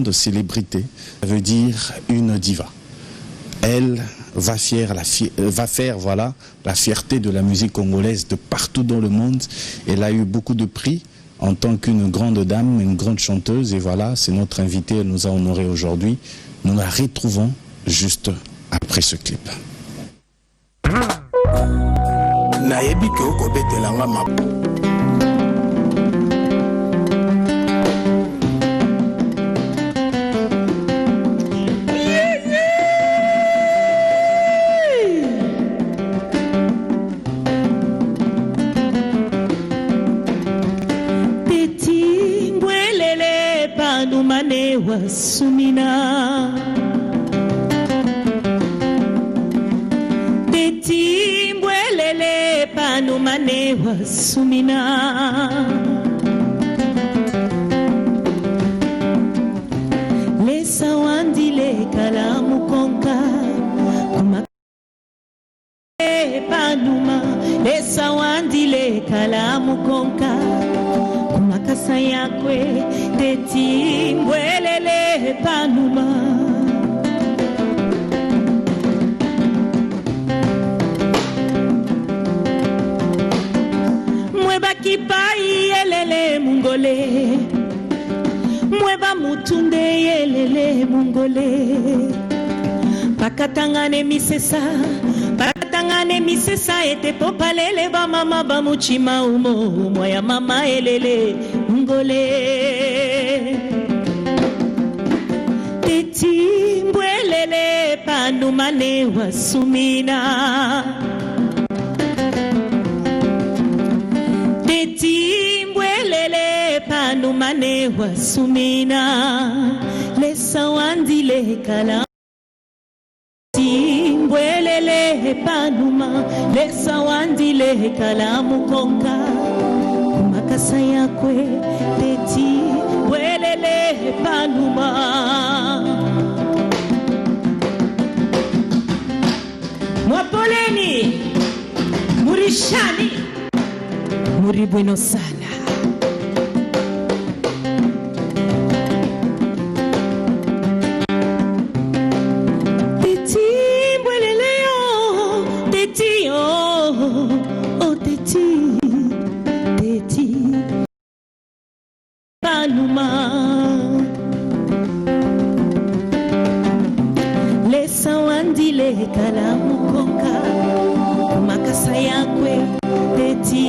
de célébrité, ça veut dire une diva. Elle va faire voilà, la fierté de la musique congolaise de partout dans le monde. Elle a eu beaucoup de prix en tant qu'une grande dame, une grande chanteuse. Et voilà, c'est notre invitée, elle nous a honorés aujourd'hui. Nous la retrouvons juste après ce clip. Sumina Teti mbwelele pano manewa sumina Lesa wandile kalamu konka panuma Lesa wandile kalamu konka Kumakasa yakwe Teti mbwelele panuma Mweba kipai yelele mungole Mweba mutunde yelele mungole Pakatangane misesa Pakatangane misesa ete popalele ba mama ba muchima umo Moya mama elele mungole Teti mbwelele panumane wa sumina Teti mbwelele panumane wa sumina Lesa wandile kala Teti mbwelele panuma Lesa wandile kala mukonka Kumakasa yakwe Teti mbwelele panuma Mwapoleni Murishani Muri bueno sana Teti mbwelele oh Teti oh Teti Teti Panuma Lesa wandile kalamu konka Kumakasa yakwe Teti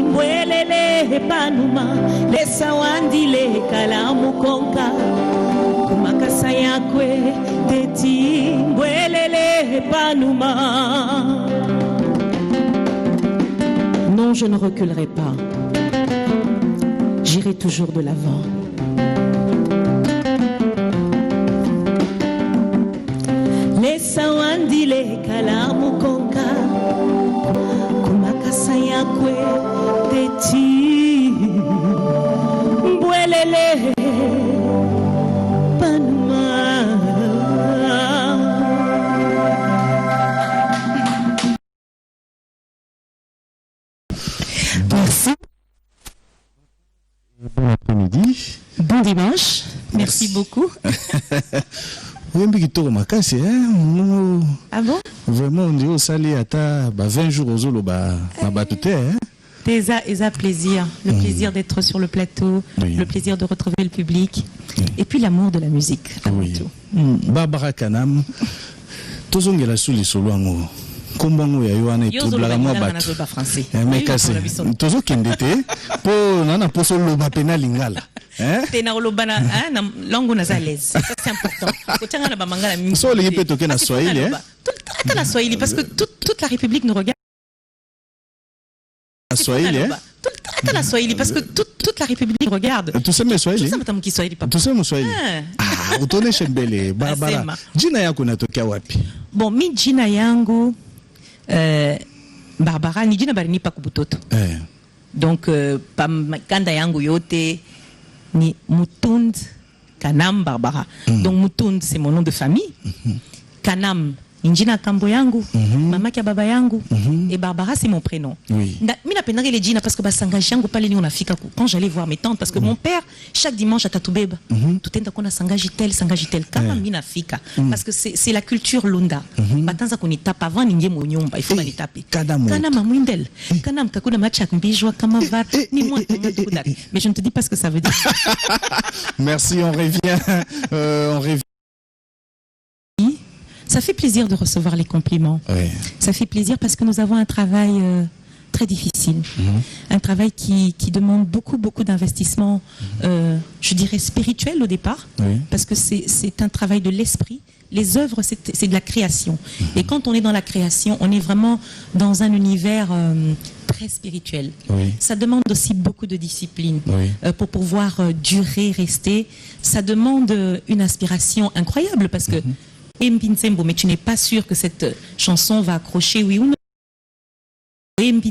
mbwelele panuma Lesa wandile kalamu konka Kumakasa yakwe Teti mbwelele panuma Non, je ne reculerai pas. J'irai toujours de l'avant. Lesa wandile kalamu konka Kumakasa yakwe Teti mbwelele panuma Merci. Bon après-midi. Bon dimanche. Merci beaucoup. Ah bon? Vraiment, on dit au sali ata 20 jours aux olo batute. Eza plaisir, le plaisir d'être sur le plateau, le plaisir de retrouver le public, et puis l'amour de la musique. Oui. Barbara Kanam, tozongela sous les soloango. Kombango ya yoane tout la moi bat. Mais cassé. Tozo kendete po nana poso loba pena lingala. Tena olobana na langue nazalaise. Ça c'est important. Kotanga na bamangala mingi. So les peut toquer na Swahili Tout la Swahili parce que toute la République nous regarde. Swahili Tout la Swahili parce que toute la République regarde. Tout ça mais Swahili. Tout ça mais Swahili. Ah, utone shembele Barbara. Jina yako natokea wapi? Bon, mi jina yangu Barbara ni jina barini pa kubutoto. Donc kanda yangu yote ni Mutund Kanam Barbara. Donc Mutund c'est mon nom de famille. Kanam Injina Kambo yangu, Mama kia baba yangu, et Barbara c'est mon prénom. Oui. Mina penanga les Gina parce que sangaji yangu pale ni onafika quand j'allais voir mes tantes parce que mon père chaque dimanche à Tatubeba, tout est qu'on a sangaji tel kana mina fika parce que c'est la culture lunda. Batanza qu'on y tape avant ninge mo nyumba, il faut m'y taper. Kana mamwindel, kana mkakuna machak mbijwa kama var ni moi. Mais je ne te dis pas ce que ça veut dire. Merci, on revient. Ça fait plaisir de recevoir les compliments. Oui. Ça fait plaisir parce que nous avons un travail très difficile. Un travail qui demande beaucoup d'investissement, je dirais spirituel au départ, parce que c'est un travail de l'esprit. Les œuvres, c'est de la création. Et quand on est dans la création, on est vraiment dans un univers très spirituel. Ça demande aussi beaucoup de discipline pour pouvoir durer, rester. Ça demande une inspiration incroyable parce que mais tu n'es pas sûr que cette chanson va accrocher, oui ou non. Mais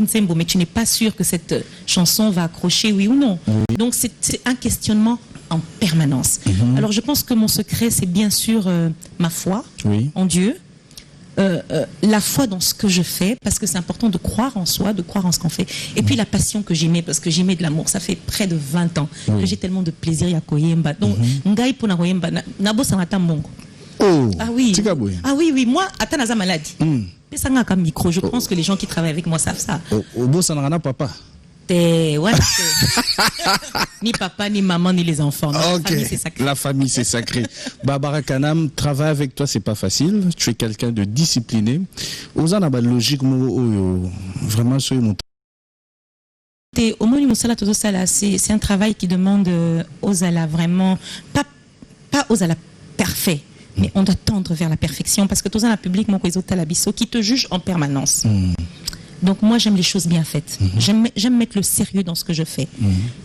tu n'es pas sûr que cette chanson va accrocher, oui ou non. Donc c'est un questionnement en permanence. Alors je pense que mon secret, c'est bien sûr ma foi en Dieu, la foi dans ce que je fais, parce que c'est important de croire en soi, de croire en ce qu'on fait. Et puis la passion que j'y mets, parce que j'y mets de l'amour. Ça fait près de 20 ans que j'ai tellement de plaisir à Koyemba. Donc, ngai pour na Koyemba, nabo sanata mongo. Oh, ah oui, moi, attends, j'ai maladie. Micro, je pense que les gens qui travaillent avec moi savent ça. Au bout, ça n'a pas papa. Ni papa, ni maman, ni les enfants. La famille, c'est sacré. Barbara Kanam, travailler avec toi, c'est pas facile. Tu es quelqu'un de discipliné. Aux ana logique, vraiment, c'est un travail qui demande aux ala vraiment, pas aux ala parfait. Mais on doit tendre vers la perfection parce que tous un public qui te juge en permanence. Donc moi j'aime les choses bien faites. J'aime mettre le sérieux dans ce que je fais.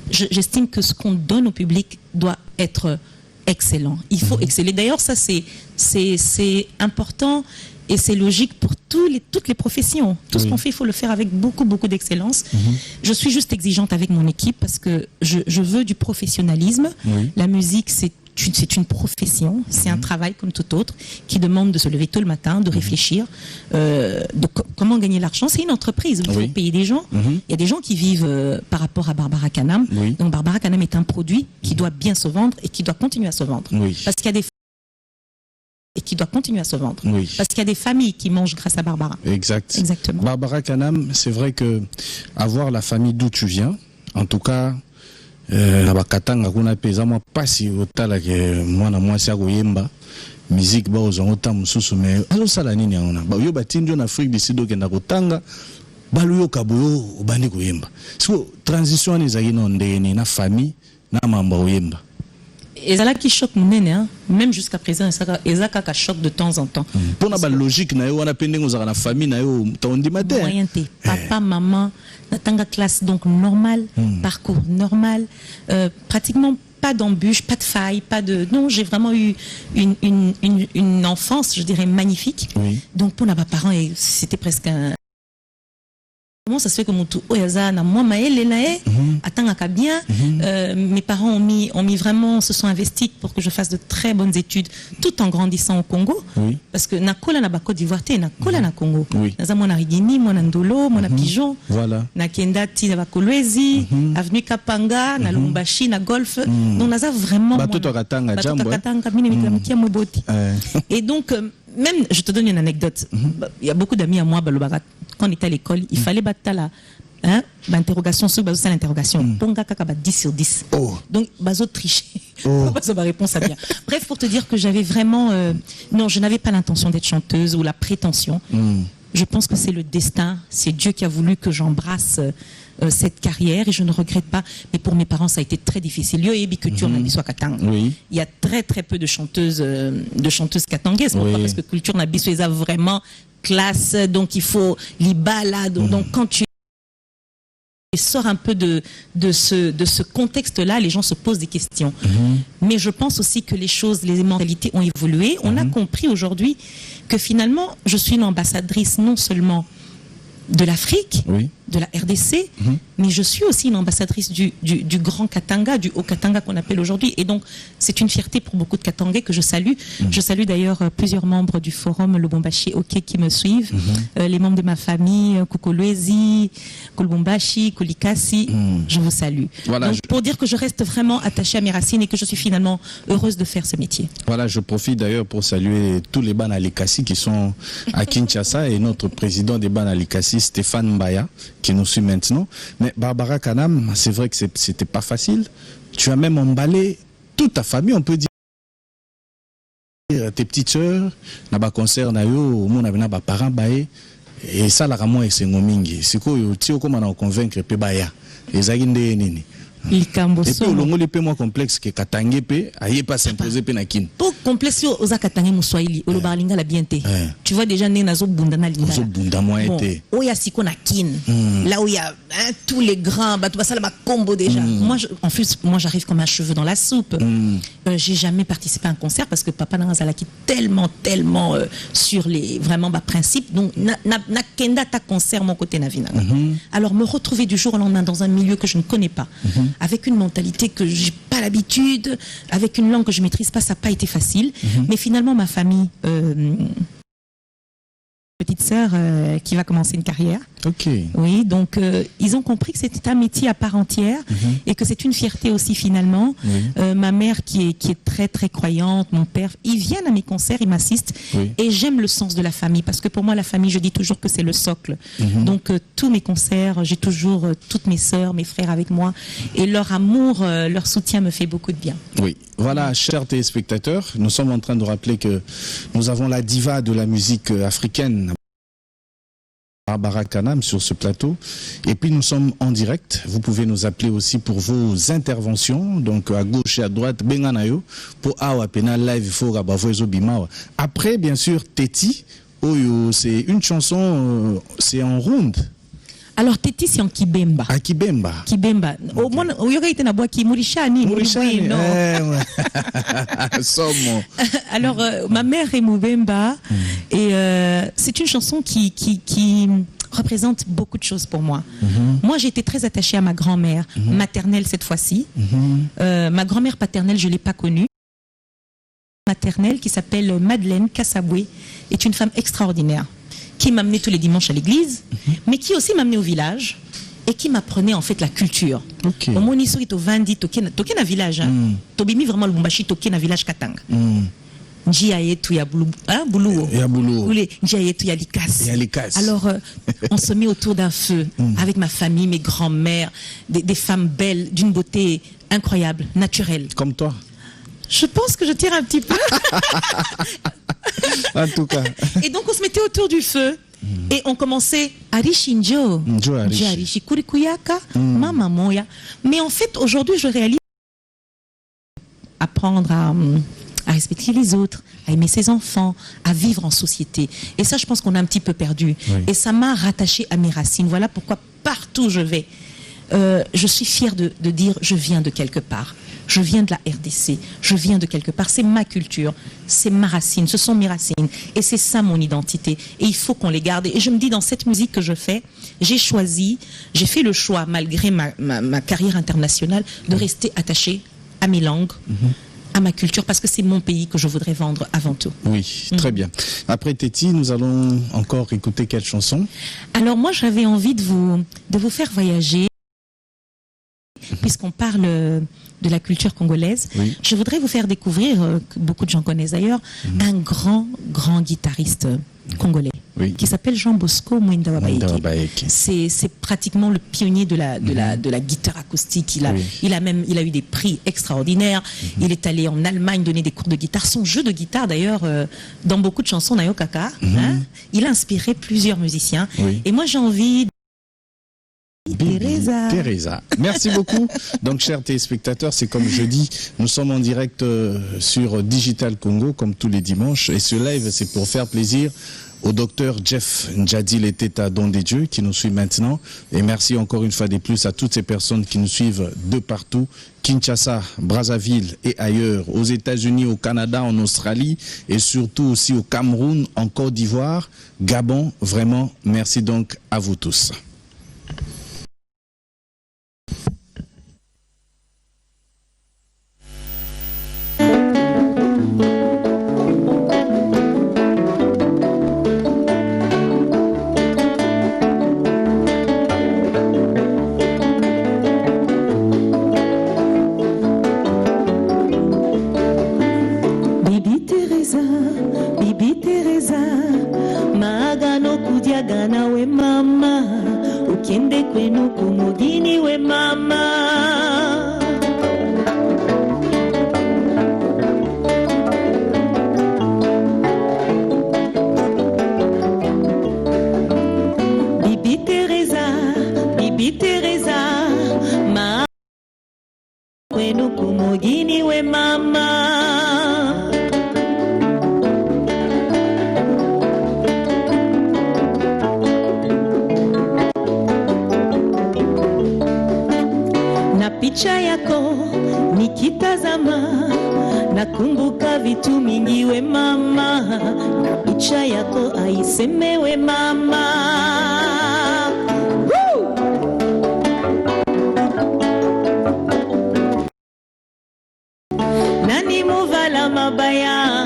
J'estime que ce qu'on donne au public doit être excellent. Il faut exceller. D'ailleurs ça c'est important et c'est logique pour toutes les professions. Tout ce qu'on fait, il faut le faire avec beaucoup d'excellence. Je suis juste exigeante avec mon équipe parce que je veux du professionnalisme. La musique c'est une profession, c'est un travail comme tout autre qui demande de se lever tôt le matin, de réfléchir, de comment gagner l'argent. C'est une entreprise, il faut payer des gens. Il y a des gens qui vivent par rapport à Barbara Kanam. Donc Barbara Kanam est un produit qui doit bien se vendre et qui doit continuer à se vendre. Parce qu'il y a des et qui doit continuer à se vendre. Parce qu'il y a des familles qui mangent grâce à Barbara. Exactement. Barbara Kanam, c'est vrai que avoir la famille d'où tu viens, en tout cas, na bakatanga kuna peza moi pasi otala ke mwana mwasi akoyemba musique ba ozongo ta mususu me azo sala nini yaona ba yo batindio na Afrique du Sud okenda kotanga baluyo kabuyo obandi koyemba so transition ezaki na ndeni na famille na mamba oyemba ezala qui choque munene même jusqu'à présent ezaka ka choc de temps en temps pour na ba logique na yo wana pendenge ozaka na famille na yo tondi matin papa maman natanga classe donc normal parcours normal pratiquement pas d'embûches, pas de failles, pas de... Non, j'ai vraiment eu une enfance, je dirais, magnifique. Donc pour mes parents, c'était presque un... Comment ça se fait que mon tout moi bien mes parents ont mis vraiment se sont investis pour que je fasse de très bonnes études tout en grandissant au Congo parce que na kola na Côte d'Ivoire na kola na Congo na mona Rigini mona Ndolo mona Pigeon na Kendati na Kolwezi avenue Kapanga na Lumbashi na Golf donc naza vraiment et donc même, je te donne une anecdote. Il y a beaucoup d'amis à moi, quand on était à l'école, il fallait battre l'interrogation sur l'interrogation. Ponga kaka 10 sur 10. Donc, bazo tricher. Ma réponse à bien. Bref, pour te dire que j'avais vraiment... non, je n'avais pas l'intention d'être chanteuse ou la prétention. Je pense que c'est le destin. C'est Dieu qui a voulu que j'embrasse cette carrière et je ne regrette pas. Mais pour mes parents, ça a été très difficile. Il y a très très peu de chanteuses katangaises. Parce que culture n'a pas vraiment classe. Donc il faut l'ibala. Donc quand tu sors un peu de ce contexte-là, les gens se posent des questions. Mais je pense aussi que les choses, les mentalités ont évolué. On a compris aujourd'hui que finalement, je suis une ambassadrice non seulement de l'Afrique, Oui. de la RDC, mais je suis aussi une ambassadrice du Grand Katanga, du Haut Katanga qu'on appelle aujourd'hui. Et donc, c'est une fierté pour beaucoup de Katangais que je salue. Je salue d'ailleurs plusieurs membres du forum Lubumbashi OK qui me suivent, les membres de ma famille, Kukolwezi, Kolubumbashi, Kolikasi, je vous salue. Voilà, donc, pour dire que je reste vraiment attachée à mes racines et que je suis finalement heureuse de faire ce métier. Voilà, je profite d'ailleurs pour saluer tous les Banalikasi qui sont à Kinshasa et notre président des Banalikasi, Stéphane Mbaya, qui nous suit maintenant. Mais Barbara Kanam, c'est vrai que c'était pas facile. Tu as même emballé toute ta famille, on peut dire. Tes petites sœurs, na concert na yo, mon avait na parents baé et ça la ramo et c'est ngomingi. C'est quoi tu comment on convaincre pe baya. Ezaki ndé nini. Likambo et puis au longo les moins complexe que Katangé pe aye pas s'imposer pe na kin. Pour complexe aux Katangé Mouswahili, au Lobalinga la bienté. Tu vois déjà né nazo bunda na linga. Nazo bunda moi été. Où y a siko na kin. Là où il y a tous les grands, bah tu vas ça la combo déjà. Moi en plus moi j'arrive comme un cheveu dans la soupe. J'ai jamais participé à un concert parce que papa n'a zalaki tellement sur les vraiment bas principes. Donc na kenda ta concert mon côté na vina. Alors me retrouver du jour au lendemain dans un milieu que je ne connais pas. Avec une mentalité que j'ai pas l'habitude, avec une langue que je maîtrise pas, ça n'a pas été facile. Mais finalement, ma famille, petite sœur qui va commencer une carrière. Ok. Oui, donc ils ont compris que c'était un métier à part entière et que c'est une fierté aussi finalement. Ma mère qui est très très croyante, mon père, ils viennent à mes concerts, ils m'assistent et j'aime le sens de la famille parce que pour moi la famille, je dis toujours que c'est le socle. Donc tous mes concerts, j'ai toujours toutes mes sœurs, mes frères avec moi et leur amour, leur soutien me fait beaucoup de bien. Oui, voilà, chers téléspectateurs, nous sommes en train de rappeler que nous avons la diva de la musique africaine, Barbara Kanam, sur ce plateau. Et puis nous sommes en direct. Vous pouvez nous appeler aussi pour vos interventions. Donc à gauche et à droite, Benganayo, pour Awa Penal Live, Fora Bavoizo Bimawa. Après, bien sûr, Teti, Oyo, c'est une chanson, c'est en ronde. Alors Teti c'est en Kibemba. À Kibemba. Kibemba. Au moins il y aurait été na bois qui Mourishani. Mourishani. Non. Alors ma mère est Moubemba et c'est une chanson qui représente beaucoup de choses pour moi. Moi j'ai été très attachée à ma grand-mère maternelle cette fois-ci. Ma grand-mère paternelle je l'ai pas connue. Maternelle qui s'appelle Madeleine Kassaboué est une femme extraordinaire qui m'amenait tous les dimanches à l'église, mais qui aussi m'amenait au village et qui m'apprenait en fait la culture. Au moins, il est au Vandi, toké na village. Tobimi vraiment le Lubumbashi, toké na village Katanga. Njiayetu ya Boulou. Ya Boulou. Njiayetu ya Likas. Alors, on se met autour d'un feu avec ma famille, mes grands-mères, des femmes belles, d'une beauté incroyable, naturelle. Comme toi. Je pense que je tire un petit peu. En tout cas. Et donc on se mettait autour du feu et on commençait Arishinjo, Arishi Kurikuyaka, Mama Moya. Mais en fait aujourd'hui je réalise apprendre à respecter les autres, à aimer ses enfants, à vivre en société. Et ça je pense qu'on a un petit peu perdu. Et ça m'a rattaché à mes racines. Voilà pourquoi partout où je vais, je suis fière de dire je viens de quelque part. Je viens de la RDC, je viens de quelque part, c'est ma culture, c'est ma racine, ce sont mes racines et c'est ça mon identité et il faut qu'on les garde. Et je me dis dans cette musique que je fais, j'ai fait le choix malgré ma carrière internationale de rester attachée à mes langues, à ma culture parce que c'est mon pays que je voudrais vendre avant tout. Oui, très bien. Après Teti, nous allons encore écouter quelle chanson? Alors moi j'avais envie de vous faire voyager. Puisqu'on parle de la culture congolaise, je voudrais vous faire découvrir, que beaucoup de gens connaissent d'ailleurs, un grand guitariste congolais qui s'appelle Jean Bosco Mwenda Wabaeke. C'est pratiquement le pionnier de la guitare acoustique. Il a eu des prix extraordinaires. Il est allé en Allemagne donner des cours de guitare. Son jeu de guitare d'ailleurs, dans beaucoup de chansons Nayo Kaka, il a inspiré plusieurs musiciens. Et moi j'ai envie Teresa. Merci beaucoup. Donc, chers téléspectateurs, c'est comme je dis, nous sommes en direct sur Digital Congo, comme tous les dimanches. Et ce live, c'est pour faire plaisir au docteur Jeff Ndjadil et Teta Don des Dieux qui nous suit maintenant. Et merci encore une fois de plus à toutes ces personnes qui nous suivent de partout. Kinshasa, Brazzaville et ailleurs, aux États-Unis, au Canada, en Australie et surtout aussi au Cameroun, en Côte d'Ivoire, Gabon. Vraiment, merci donc à vous tous. Picha yako nikitazama, nakumbuka vitu mingi we mama, na picha yako aisemewe mama. Woo! Nani muvala mabaya,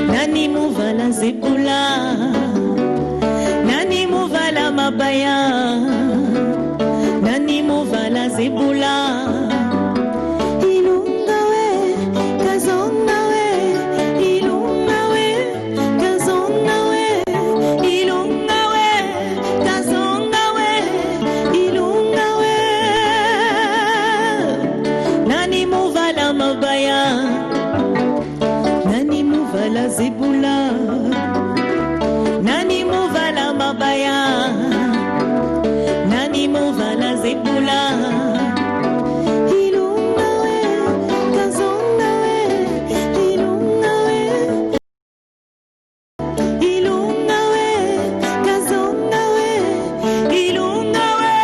nani muvala zebula, nani muvala mabaya, nani muvala zebula. Ilunga we, kazonga we, ilunga we, kazonga we, ilunga we, kazonga we, ilunga we. Nani muvala mabaya, nani muvala zebula, nani muvala mabaya, nani muvala zebula. Ilunga we, kazonga we, ilunga we, ilunga we, kazonga we, ilunga we.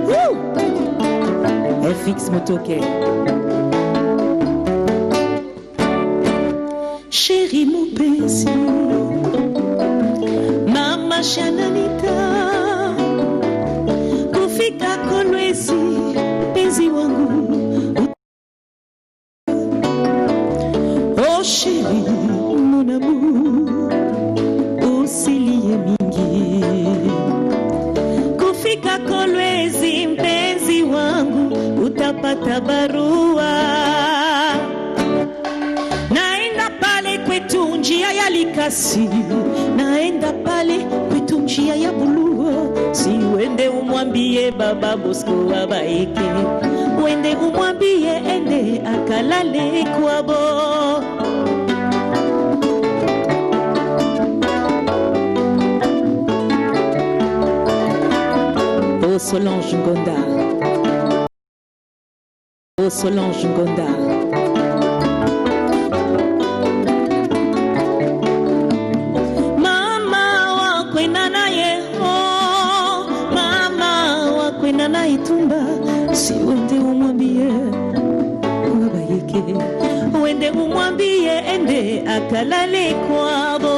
Woo! FX Motoke. Chérie mupenzi, mama Shananita, kufika Kolwezi, penzi wangu. Oh chérie, mon amour, usilie mingi, kufika Kolwezi, mpenzi wangu, utapata barua. Naenda pale kwetu njia ya Likasi, naenda pale kwetu njia ya Bulua. Si uende umwambie baba Bosco abaeke, uende umwambie ende akalale kwabo. Oh Solange Ngonda, oh Solange Ngonda. Itumba, si uende umwambie wabayeke, uende umwambie ende akalale kwabo.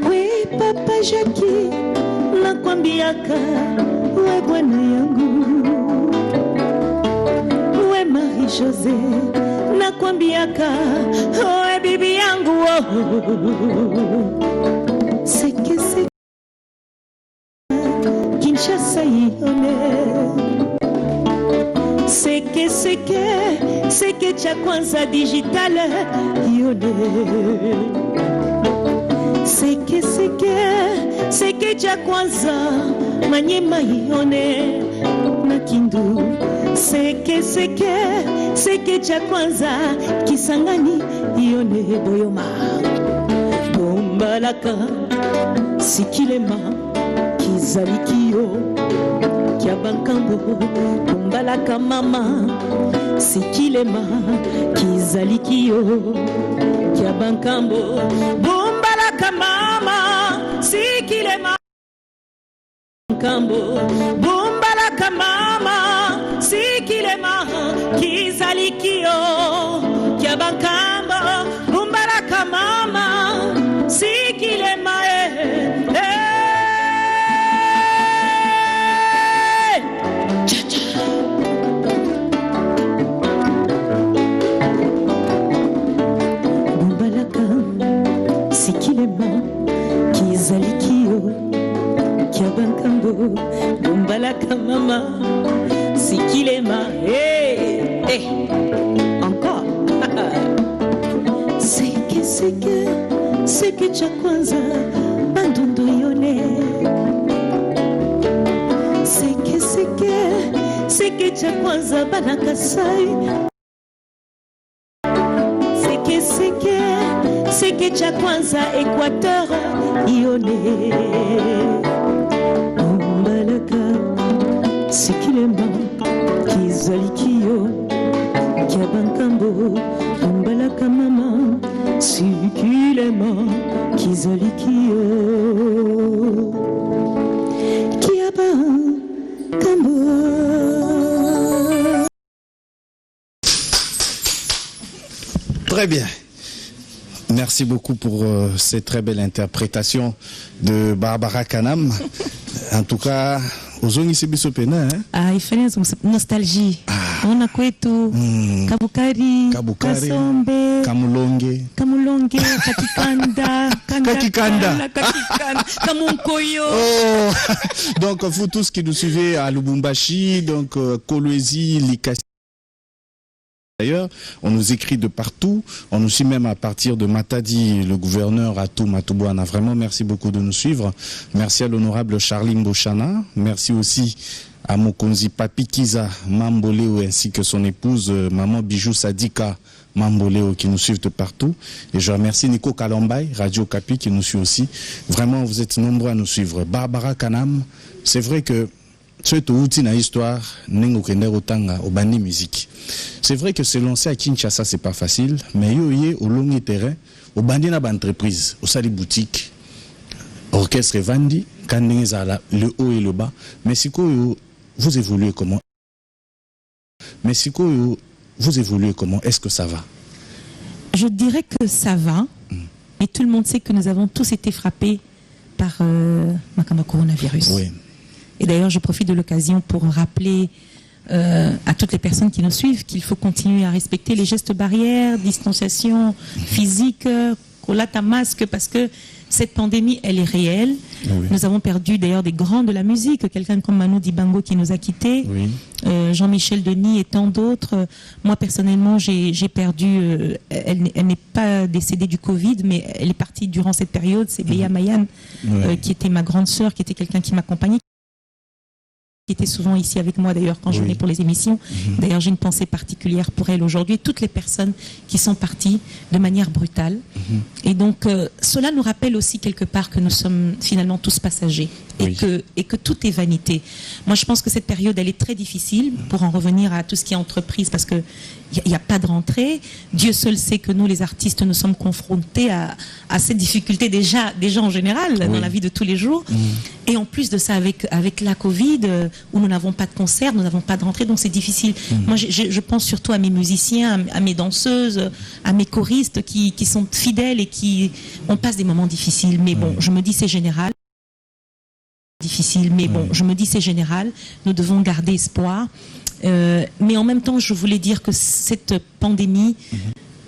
We papa Jackie, nakwambiaka we bwana yangu, we Marie José, nakwambiaka we bibi yangu. Seke seke Kinshasa ione, seke cha kwanza digital ione, seke cha kwanza Manyema ione na Kindu, seke cha kwanza Kisangani ione Boyoma. Bombalaka sikilema kizalikio kiabankambo. Bombalaka mama sikilema kizalikio kiabankambo. Bombalaka mama sikilema kambo. Bombalaka mama sikilema kizalikio kiabankambo. Bombalaka mama sikilema Bombalaka sikilema kizalikio kiabankambo. Bombalaka mama sikilema encore seke cha kwanza bandundu yone seke cha kwanza banakasai seke cha kwanza Equateur yone. Bombalaka sikilema kizalikio kiabankambo. Bombalaka mama sikilema kizalikio kiabankambo. Très bien. Merci beaucoup pour cette très belle interprétation de Barbara Kanam. En tout cas, Ozongi Sibiso Pena. Il fallait nostalgie. On a kwetu, Kabukari, Kasombe, Kamulonge, Kakikanda, Kamunkoyo. Oh, donc vous tous qui nous suivez à Lubumbashi, donc Kolwezi, Likasi. D'ailleurs, on nous écrit de partout, on nous suit même à partir de Matadi, le gouverneur Atou Matouboana. Vraiment, merci beaucoup de nous suivre. Merci à l'honorable Charlie Mboshana. Merci aussi à Mokonzi Papi Kiza Mamboleo ainsi que son épouse Maman Bijou Sadika Mamboleo qui nous suivent de partout. Et je remercie Nico Kalambay, Radio Kapi qui nous suit aussi. Vraiment, vous êtes nombreux à nous suivre. Barbara Kanam, c'est vrai que c'est une histoire au musique. C'est vrai que se lancer à Kinshasa, c'est pas facile, mais au long terrain, au bandi na entreprise, au sali boutique, orchestre Vandi, le haut et le bas. Mais si vous évoluez comment? Mais si vous évoluez comment? Est-ce que ça va? Je dirais que ça va, mais tout le monde sait que nous avons tous été frappés par le coronavirus. Oui. Et d'ailleurs, je profite de l'occasion pour rappeler à toutes les personnes qui nous suivent qu'il faut continuer à respecter les gestes barrières, distanciation physique, collate à masque, parce que cette pandémie, elle est réelle. Oui. Nous avons perdu d'ailleurs des grands de la musique, quelqu'un comme Manu Dibango qui nous a quittés, oui. Jean-Michel Denis et tant d'autres. Moi, personnellement, j'ai perdu, elle n'est pas décédée du Covid, mais elle est partie durant cette période. C'est Béa Mayan, qui était ma grande sœur, qui était quelqu'un qui m'accompagnait, qui était souvent ici avec moi d'ailleurs quand je venais pour les émissions. D'ailleurs, j'ai une pensée particulière pour elle aujourd'hui. Toutes les personnes qui sont parties de manière brutale. Et donc, cela nous rappelle aussi quelque part que nous sommes finalement tous passagers et que tout est vanité. Moi, je pense que cette période, elle est très difficile pour en revenir à tout ce qui est entreprise parce que il n'y a pas de rentrée. Dieu seul sait que nous, les artistes, nous sommes confrontés à ces difficultés déjà en général dans la vie de tous les jours. Et en plus de ça, avec la Covid, où nous n'avons pas de concert, nous n'avons pas de rentrée, donc c'est difficile. Moi, je pense surtout à mes musiciens, à mes danseuses, à mes choristes qui sont fidèles et on passe des moments difficiles. Mais bon, je me dis c'est général. C'est général. Nous devons garder espoir. Mais en même temps, je voulais dire que cette pandémie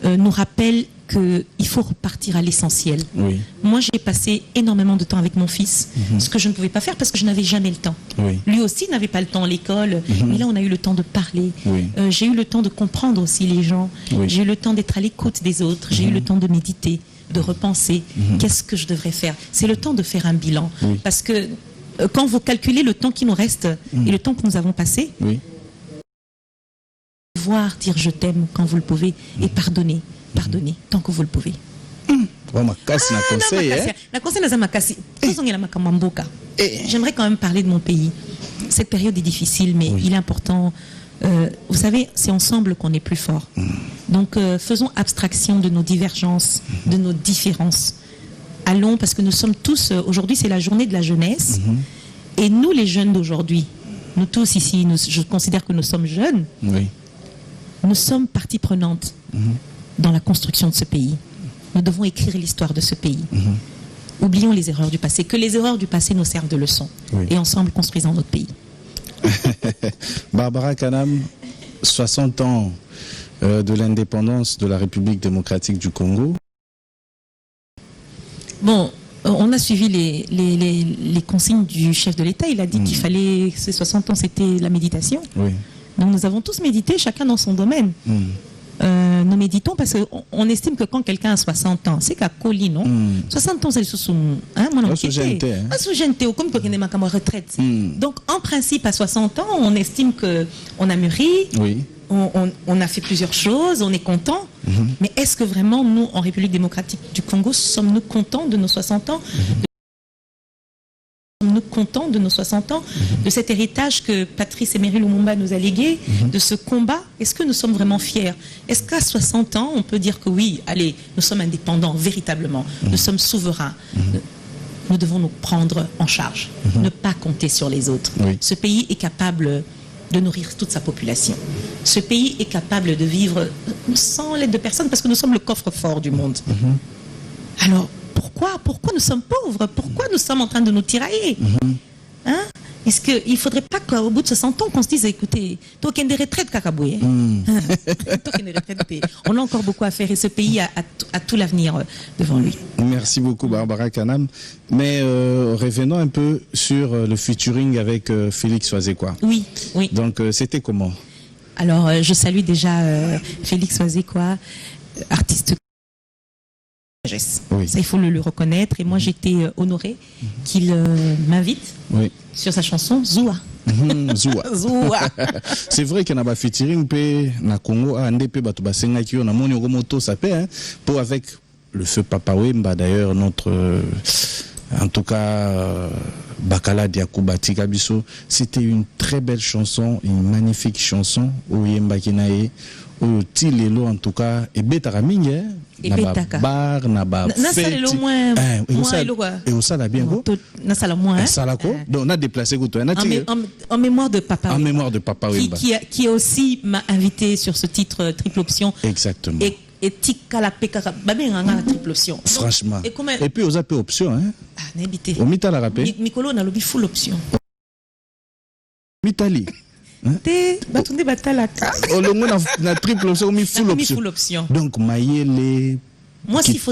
nous rappelle qu'il faut repartir à l'essentiel. Moi, j'ai passé énormément de temps avec mon fils, ce que je ne pouvais pas faire parce que je n'avais jamais le temps. Lui aussi n'avait pas le temps à l'école, mais là, on a eu le temps de parler. J'ai eu le temps de comprendre aussi les gens. J'ai eu le temps d'être à l'écoute des autres. J'ai eu le temps de méditer, de repenser. Qu'est-ce que je devrais faire? C'est le temps de faire un bilan. Parce que quand vous calculez le temps qui nous reste et le temps que nous avons passé, dire je t'aime quand vous le pouvez et pardonner tant que vous le pouvez. Vraiment, casse na conseil, hein? La conseil n'a pas cassé. J'aimerais quand même parler de mon pays. Cette période est difficile, mais il est important. Vous savez, c'est ensemble qu'on est plus fort. Donc, faisons abstraction de nos divergences, de nos différences. Allons, parce que nous sommes tous, aujourd'hui c'est la journée de la jeunesse, et nous les jeunes d'aujourd'hui, nous tous ici, je considère que nous sommes jeunes, nous sommes partie prenante dans la construction de ce pays. Nous devons écrire l'histoire de ce pays. Oublions les erreurs du passé, que les erreurs du passé nous servent de leçon, et ensemble construisons notre pays. Barbara Kanam, 60 ans de l'indépendance de la République démocratique du Congo. Bon, on a suivi les consignes du chef de l'État. Il a dit qu'il fallait, ces 60 ans, c'était la méditation. Donc nous avons tous médité, chacun dans son domaine. Nous méditons parce qu'on estime que quand quelqu'un a 60 ans, c'est qu'à Coli, non 60 ans, c'est le sous comme qu'il y a une retraite. Donc en principe, à 60 ans, on estime qu'on a mûri. On a fait plusieurs choses, on est content. Mais est-ce que vraiment, nous, en République démocratique du Congo, sommes-nous contents de nos 60 ans Sommes-nous contents de nos 60 ans, de cet héritage que Patrice Emery Lumumba nous a légué, de ce combat? Est-ce que nous sommes vraiment fiers? Est-ce qu'à 60 ans, on peut dire que oui, allez, nous sommes indépendants, véritablement, nous sommes souverains? Nous devons nous prendre en charge, ne pas compter sur les autres. Ce pays est capable de nourrir toute sa population. Ce pays est capable de vivre sans l'aide de personne parce que nous sommes le coffre-fort du monde. Alors, pourquoi nous sommes pauvres? Pourquoi nous sommes en train de nous tirailler? Hein? Est-ce qu'il ne faudrait pas qu'au bout de 60 ans, qu'on se dise, écoutez, toi qui as des retraites, Kakaboué, on a encore beaucoup à faire et ce pays a tout l'avenir devant lui. Merci beaucoup, Barbara Kanam. Mais revenons un peu sur le featuring avec Félix Oazekwa. Oui. Donc, c'était comment? Alors, je salue déjà Félix Oazekwa, artiste. Ça, il faut le reconnaître. Et moi, j'étais honorée qu'il m'invite sur sa chanson Zoua. Zoua. C'est vrai qu'il y a un featuring na Congo, pour avec le feu Papa Wemba, d'ailleurs, notre, en tout cas, Bakala Diakoubati Kabiso. C'était une très belle chanson, une magnifique chanson, Oyemba Kinae. Tilelo en tout cas et betaka mingi na bar na ba fête et au sala bien go na sala moins sala ko donc on a déplacé go toi en mémoire de Papa en mémoire de Papa Wemba qui aussi m'a invité sur ce titre triple option. Exactement. Et tikala pekaka babenganga la triple option. Franchement. Et puis aux AP option hein n'habité au mitala rappé Mikolo na lobi full option mitali batunde batalaka na triple option mi full option donc mayele moi s'il faut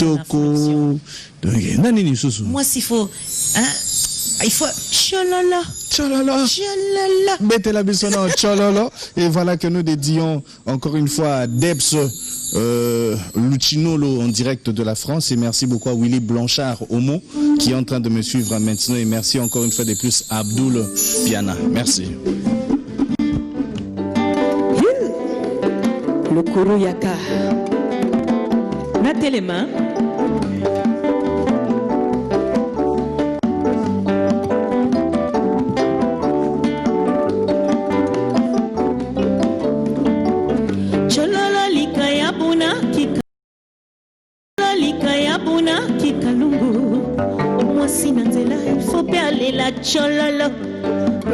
moi s'il faut il faut chololo mettez la bisonna chololo et voilà que nous dédions encore une fois à Debs Lucinolo en direct de la France et merci beaucoup à Willy Blanchard Omo qui est en train de me suivre maintenant et merci encore une fois de plus à Abdoul Piana. Merci. Le Kuru Yaka Natelema Chololo likaya buna kikalungu mwasi na nzela il faut pe alela chololo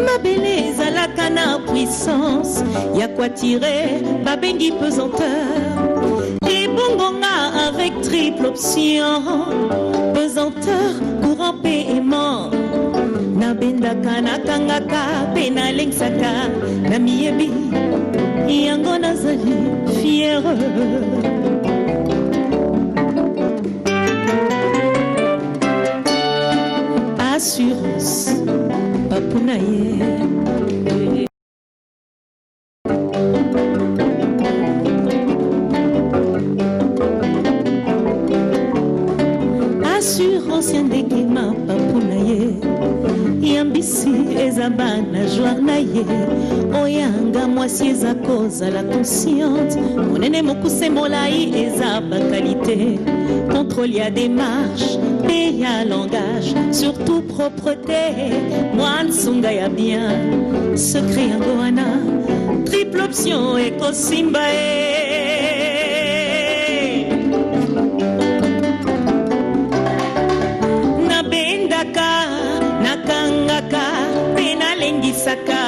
mabele ezalaka na puissance ya quoi tirer babengi pesanteur et bongonga avec triple option pesanteur courant paiement na bendaka na kangaka pe na lengsaka na miyebi yango nazali fière assurance Papunaye assurance yandekema Papunaye yambisi ezaba na joar na ye ye oyanga mwasi eza kozala consciente monene mokuse molai eza bakalite contrôle ya démarche pe ya langage surtout propreté mwa nsunga ya bien secret yango wana triple option ekosimba nabendaka nakangaka pe nalengisaka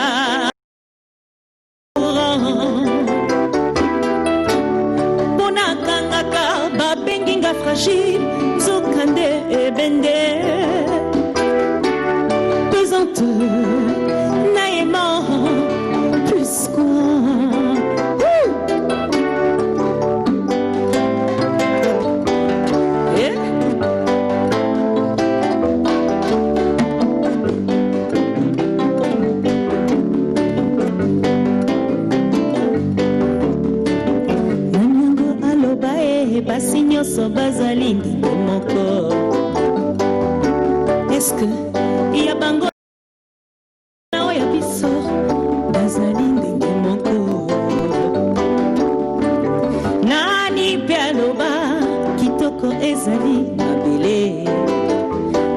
ponakangaka babenginga fragile nzokande ebende pesante naema plus quoi basi nyonso bazali ndenge moko eske ya bango na oya biso bazali ndenge moko nani pe aloba kitoko ezali mabele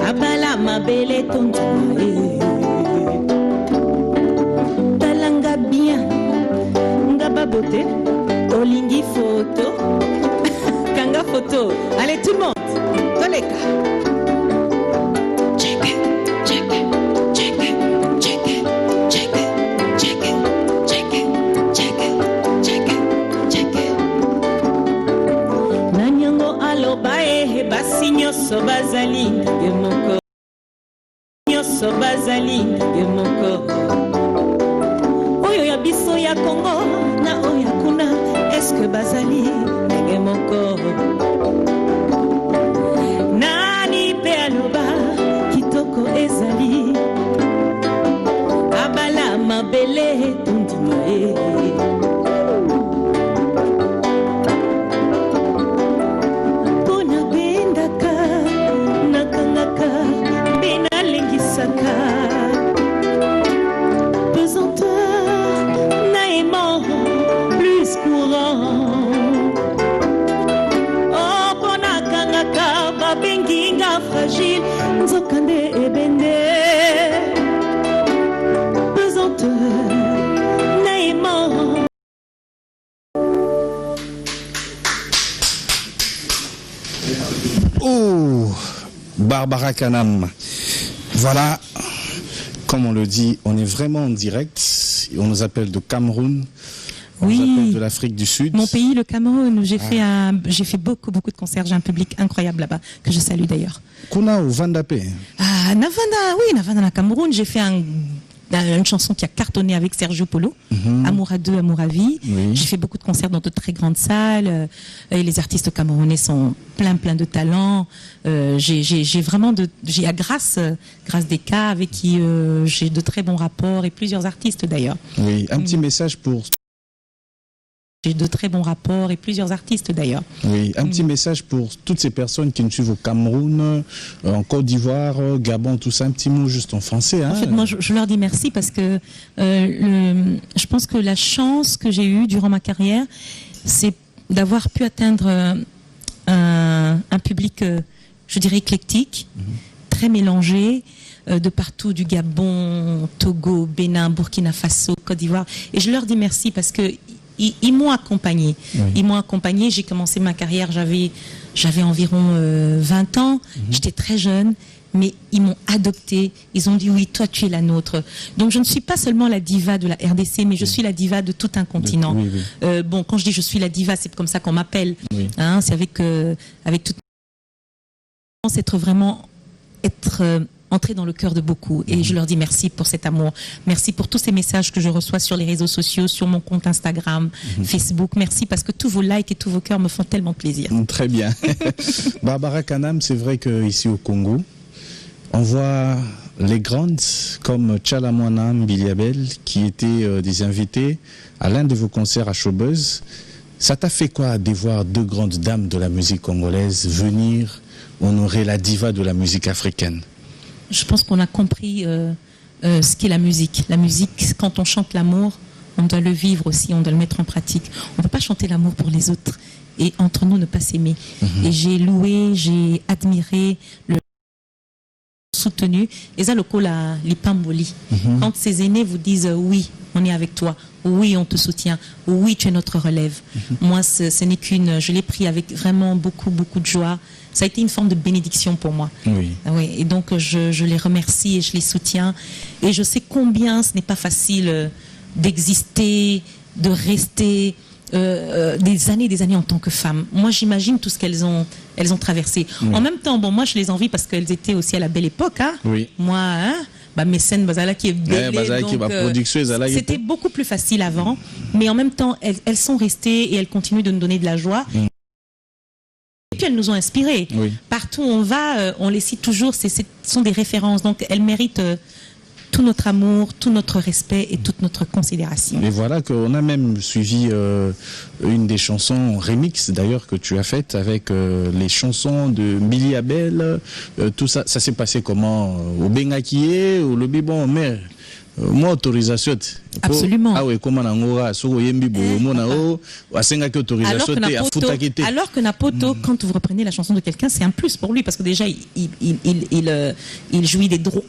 abala mabele tondima talanga bien nga babote olingi photo kanga photo. Allez tout le monde, Toleka. Check it, check it, check it, check it, check it, check it, check it, check it, check it, check it. Nanyango alobae basi nyoso bazali ndenge moko. Nyoso bazali ndenge moko. Oyo ya biso ya Congo na oya kuna est-ce que bazali ndenge moko nani pe aloba kitoko ezali abala mabele tondima pona bendaka nakangaka bena lengisaka pesanteur naimant plus courant benginga fragile nzokande ebende pesante naima. Oh, Barbara Kanam. Voilà, comme on le dit, on est vraiment en direct. On nous appelle de Cameroun. On nous appelle de l'Afrique du Sud. Mon pays, le Cameroun, où j'ai fait beaucoup de concerts. J'ai un public incroyable là-bas, que je salue d'ailleurs. Kuna ou Vandapé? Ah, Navanda, oui, Navanda, na Cameroun. J'ai fait une chanson qui a cartonné avec Sergio Polo, Amour à deux, Amour à vie. Oui. J'ai fait beaucoup de concerts dans de très grandes salles. Et les artistes camerounais sont plein de talent. J'ai vraiment grâce des cas avec qui j'ai de très bons rapports et plusieurs artistes d'ailleurs. Oui, un petit message pour... J'ai de très bons rapports et plusieurs artistes d'ailleurs. Oui, un petit message pour toutes ces personnes qui nous suivent au Cameroun, en Côte d'Ivoire, Gabon, tout ça, un petit mot juste en français. Hein. En fait, moi, je leur dis merci parce que je pense que la chance que j'ai eue durant ma carrière, c'est d'avoir pu atteindre un public, je dirais, éclectique, très mélangé, de partout, du Gabon, Togo, Bénin, Burkina Faso, Côte d'Ivoire. Et je leur dis merci parce que ils m'ont accompagné. Oui. Ils m'ont accompagné. J'ai commencé ma carrière, j'avais environ 20 ans. J'étais très jeune, mais ils m'ont adoptée. Ils ont dit oui, toi tu es la nôtre. Donc je ne suis pas seulement la diva de la RDC, mais je suis la diva de tout un continent. Oui, oui. Bon, quand je dis je suis la diva, c'est comme ça qu'on m'appelle. Oui. Hein, c'est avec toute. Être entrer dans le cœur de beaucoup. Et je leur dis merci pour cet amour. Merci pour tous ces messages que je reçois sur les réseaux sociaux, sur mon compte Instagram, Facebook. Merci parce que tous vos likes et tous vos cœurs me font tellement plaisir. Très bien. Barbara Kanam, c'est vrai qu'ici au Congo, on voit les grandes comme Tchala Mwanam, Biliabel, qui étaient des invités à l'un de vos concerts à Showbuzz. Ça t'a fait quoi de voir deux grandes dames de la musique congolaise venir honorer la diva de la musique africaine? Je pense qu'on a compris ce qu'est la musique. La musique, quand on chante l'amour, on doit le vivre aussi, on doit le mettre en pratique. On ne peut pas chanter l'amour pour les autres et entre nous ne pas s'aimer. Et j'ai loué, j'ai admiré le soutenu. Et ça, le coup, l'ipamboli. Quand ces aînés vous disent oui, on est avec toi, oui, on te soutient, oui, tu es notre relève. Moi, ce n'est qu'une, je l'ai pris avec vraiment beaucoup, beaucoup de joie. Ça a été une forme de bénédiction pour moi. Oui. Oui, et donc, je les remercie et je les soutiens. Et je sais combien ce n'est pas facile d'exister, de rester des années en tant que femme. Moi, j'imagine tout ce qu'elles ont traversé. En même temps, bon, moi, je les envie parce qu'elles étaient aussi à la belle époque. Hein. Oui. Moi, hein, mes scènes, bazala qui est belle. C'était beaucoup plus facile avant, mais en même temps, elles sont restées et elles continuent de nous donner de la joie. Et puis elles nous ont inspirés. Oui. Partout où on va, on les cite toujours. Ce sont des références, donc elles méritent tout notre amour, tout notre respect et toute notre considération. Et voilà qu'on a même suivi une des chansons remix d'ailleurs que tu as faite avec les chansons de Billy Abel. Tout ça, ça s'est passé comment au Bengakie, au lobby bon mère. Moi autorisation. Absolument. Ah oui, comment on so yembi bomonao, asenga ki autorisation te alors que Napoto, quand vous reprenez la chanson de quelqu'un, c'est un plus pour lui parce que déjà il jouit des droits.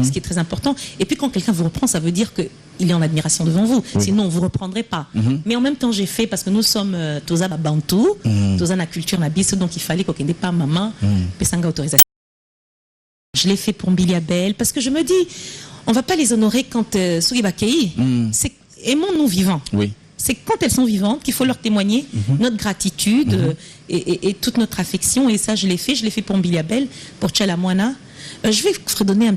Ce qui est très important. Et puis quand quelqu'un vous reprend, ça veut dire qu'il est en admiration devant vous. Oui. Sinon, on ne vous reprendrait pas. Mais en même temps, j'ai fait, parce que nous sommes Toza Bantou, Toza na culture na biso, donc il fallait qu'on n'ait pas maman, pesanga autorisation. Je l'ai fait pour Billy Abel, parce que je me dis, on ne va pas les honorer quand Sugi Bakei. Aimons-nous vivants. Oui. C'est quand elles sont vivantes qu'il faut leur témoigner notre gratitude et toute notre affection. Et ça, je l'ai fait pour Billy Abel, pour Tchalamwana. Je vais fredonner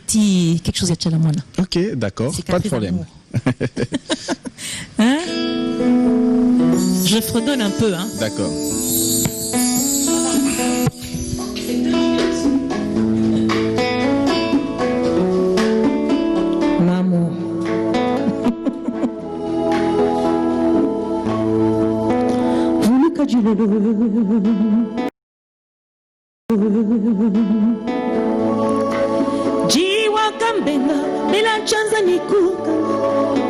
quelque chose à Tchalamwana. Ok, d'accord, pas de problème. Hein? Je fredonne un peu. Hein? D'accord. L'amour. Voulu que Dieu Jiwa kambenga bila chanza nikuka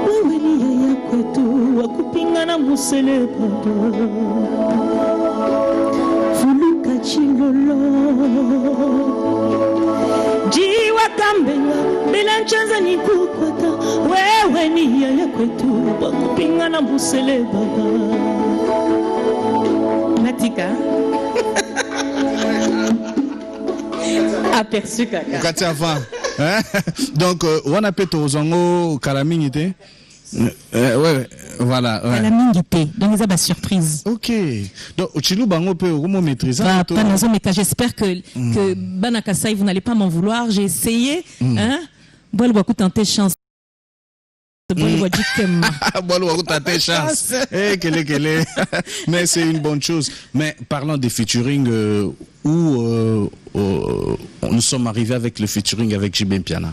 wewe ni yaya kwetu wakupingana musele baba fuluka chilolo Jiwa kambenga bila chanza nikuka wewe ni yaya kwetu wakupingana musele baba Matika aperçu kaka. Donc on appelle Tozango Kalamingité. Ouais, voilà. Kalamingité. Donc ça va surprise. Ok. Donc Chilou Bango peut comment maîtriser. J'espère que Banakasai vous n'allez pas m'en vouloir. J'ai essayé. Hein. Bon, beaucoup tenter chance. Mais c'est une bonne chose. Mais parlons des featuring où nous sommes arrivés avec le featuring avec JB Mpiana.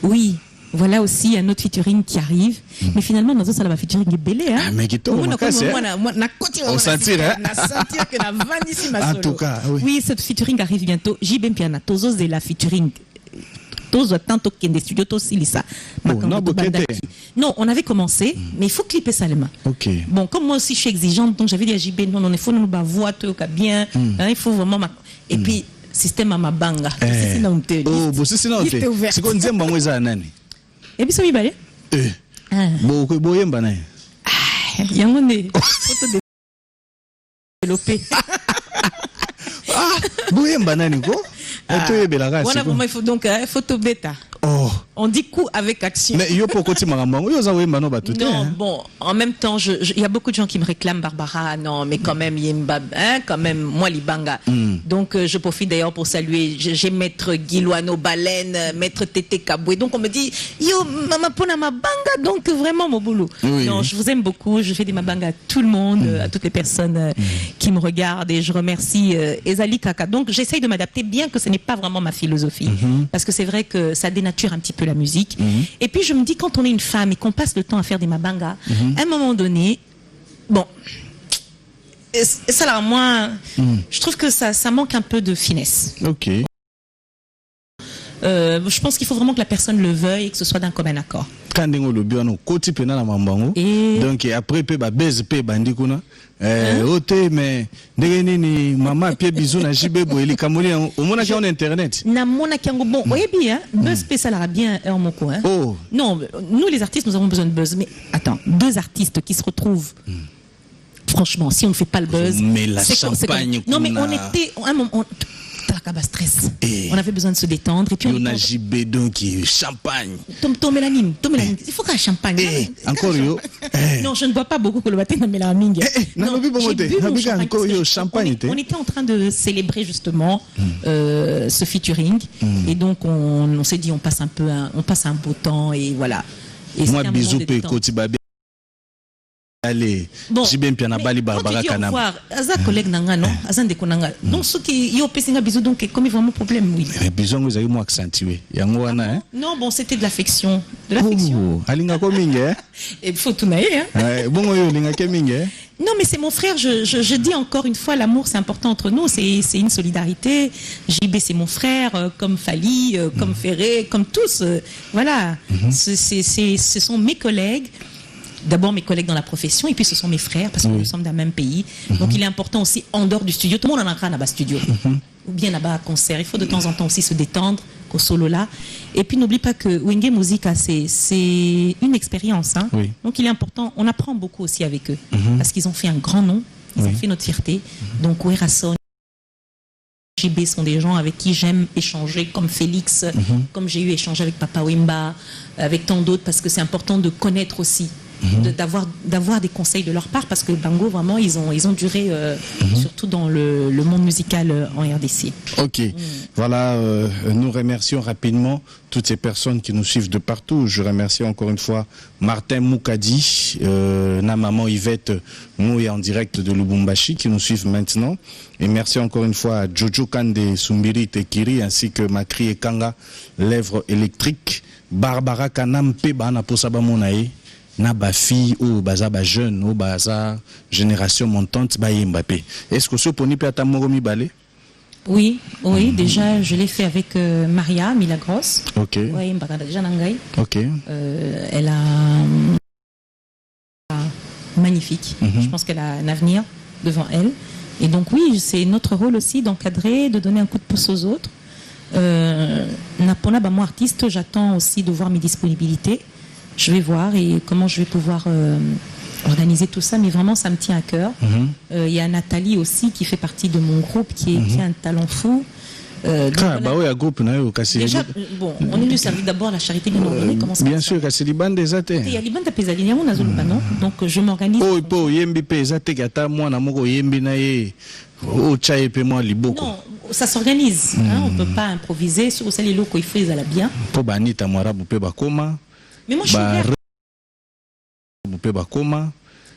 Oui, voilà aussi un autre featuring qui arrive. Mais finalement, nous avons un featuring belé. Hein? Mais qui on sentir, en tout cas, oui, ce featuring arrive bientôt. JB Mpiana, Tozo de la featuring. Tanto que des studios Tosilisa. Non, on avait commencé, mais il faut clipper ça les mains. Okay. Bon, comme moi aussi je suis exigeante, donc j'avais dit à JB, non, il faut nous voix bien, il faut vraiment. Et puis, système à ma banga. C'est c'est qu'on dit, moi, ça nani. Et puis, ça m'y balait. Bon, yemba na. Il y a un photo développé. Boyemba nani ko? Il faut donc photo bêta. Oh. On dit coup avec action. Mais yo pour côté marambango, yo za wemba no batute. Non, bon, en même temps, il y a beaucoup de gens qui me réclament Barbara. Non, mais quand même Yemba, hein, quand même moi Libanga. Donc je profite d'ailleurs pour saluer. J'ai maître Guiloano Baleine, maître Tété Kaboué. Donc on me dit yo mama pona mabanga. Donc vraiment mon boulot. Oui. Non, je vous aime beaucoup. Je fais des mabanga à tout le monde, à toutes les personnes qui me regardent et je remercie Ezali Kaka. Donc j'essaye de m'adapter, bien que ce n'est pas vraiment ma philosophie, parce que c'est vrai que ça dénature un petit peu la musique. Et puis je me dis, quand on est une femme et qu'on passe le temps à faire des mabangas, à un moment donné, bon, ça là, moi, je trouve que ça manque un peu de finesse. Ok. Je pense qu'il faut vraiment que la personne le veuille et que ce soit d'un commun accord. Quand on le bien, côté pénal à Mambango. Donc après, ba baise pe bandikuna. Ote mais ni maman pied bisou na jibe boeli kamoni au mona qui on internet. Na mona qui bon, oui bien, buzz ça la bien en moko hein. Oh. Non, nous les artistes nous avons besoin de buzz, mais attends, deux artistes qui se retrouvent. Franchement, si on ne fait pas le buzz, mais la champagne. Non mais on était un moment stress. On avait besoin de se détendre et puis on a JB donc champagne. Tom mélanine. Il faut qu'un champagne. Encore yo. Non, je ne bois pas beaucoup que le matin dans mélanine. Non, champagne. On était en train de célébrer justement ce featuring et donc on s'est dit on passe un beau temps et voilà. Et moi bisous pe Kotibabé. Allez, j'ai bien piano bali Barbara Kanam. Aza collègue nanga non, aza ndeko nanga. Donc ce qui yo pesinga bisou donc comme vraiment problème oui. Mais bisou vous avez moi accentué. Yango wana hein. Non, bon, c'était de l'affection. De l'affection. Alinga ko mingi. Et faut tout naïe hein. Bon yo linga ke mingi. Non, mais c'est mon frère. Je dis encore une fois, l'amour, c'est important entre nous. C'est une solidarité. JB, c'est mon frère, comme Fali, comme Ferré, comme tous. Voilà. Ce sont mes collègues. D'abord mes collègues dans la profession et puis ce sont mes frères parce que nous sommes d'un même pays. Donc il est important aussi en dehors du studio. Tout le monde en a un studio ou bien là-bas à concert. Il faut de temps en temps aussi se détendre qu'au solo là. Et puis n'oublie pas que Wenge Musica c'est une expérience. Hein. Oui. Donc il est important. On apprend beaucoup aussi avec eux parce qu'ils ont fait un grand nom. Ils ont fait notre fierté. Donc Werason, JB sont des gens avec qui j'aime échanger, comme Félix, comme j'ai eu échangé avec Papa Wimba, avec tant d'autres, parce que c'est important de connaître aussi. D'avoir des conseils de leur part parce que Bango vraiment ils ont duré surtout dans le monde musical en RDC. Ok, voilà, nous remercions rapidement toutes ces personnes qui nous suivent de partout. Je remercie encore une fois Martin Moukadi, na maman Yvette Mouy en direct de Lubumbashi qui nous suivent maintenant. Et merci encore une fois à Jojo Kande Sumbiri Tekiri ainsi que Makri Ekanga, Lèvres électriques, Barbara Kanam Peba na Posaba Monae. Na ba fille ou baza ba jeune ou baza génération montante ba Mbappé. Est-ce que ce poni peut être moromi balé? Oui, déjà je l'ai fait avec Maria Milagros. OK. Oui, déjà nangai. OK. Elle a magnifique. Je pense qu'elle a un avenir devant elle. Et donc oui, c'est notre rôle aussi d'encadrer, de donner un coup de pouce aux autres. Napona ba moi artiste, j'attends aussi de voir mes disponibilités. Je vais voir et comment je vais pouvoir organiser tout ça, mais vraiment ça me tient à cœur. Il y a Nathalie aussi qui fait partie de mon groupe qui a un talent fou. Déjà, bon, on est venu servir d'abord la charité bien organisée. Bien sûr, c'est les bandes des athées. Il y a les bandes de Pézaline, on a non. Donc je m'organise. Oh, yembi Pézate gata moi na moko yembi na ye. Oh, chaye pe moi liboko. Non, ça s'organise. On peut pas improviser sur celle locaux, il faut les aller bien. Po banita mwara bupe bakoma. Mais moi je suis ouverte.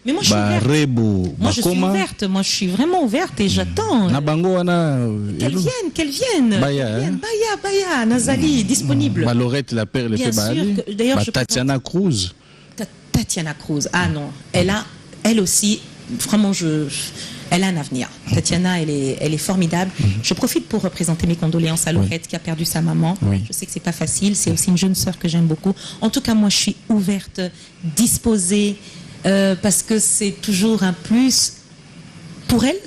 Mais moi je suis ouverte. Moi je suis ouverte. Moi je suis vraiment ouverte et j'attends. Qu'elle vienne. Baya, Nazali, disponible. Malorette la perle le fait. D'ailleurs, Tatiana Cruz. Tatiana Cruz. Ah non, elle aussi, vraiment elle a un avenir. Tatiana, elle est formidable. Je profite pour représenter mes condoléances à Laurette qui a perdu sa maman. Je sais que c'est pas facile. C'est aussi une jeune sœur que j'aime beaucoup. En tout cas, moi, je suis ouverte, disposée, parce que c'est toujours un plus pour elle,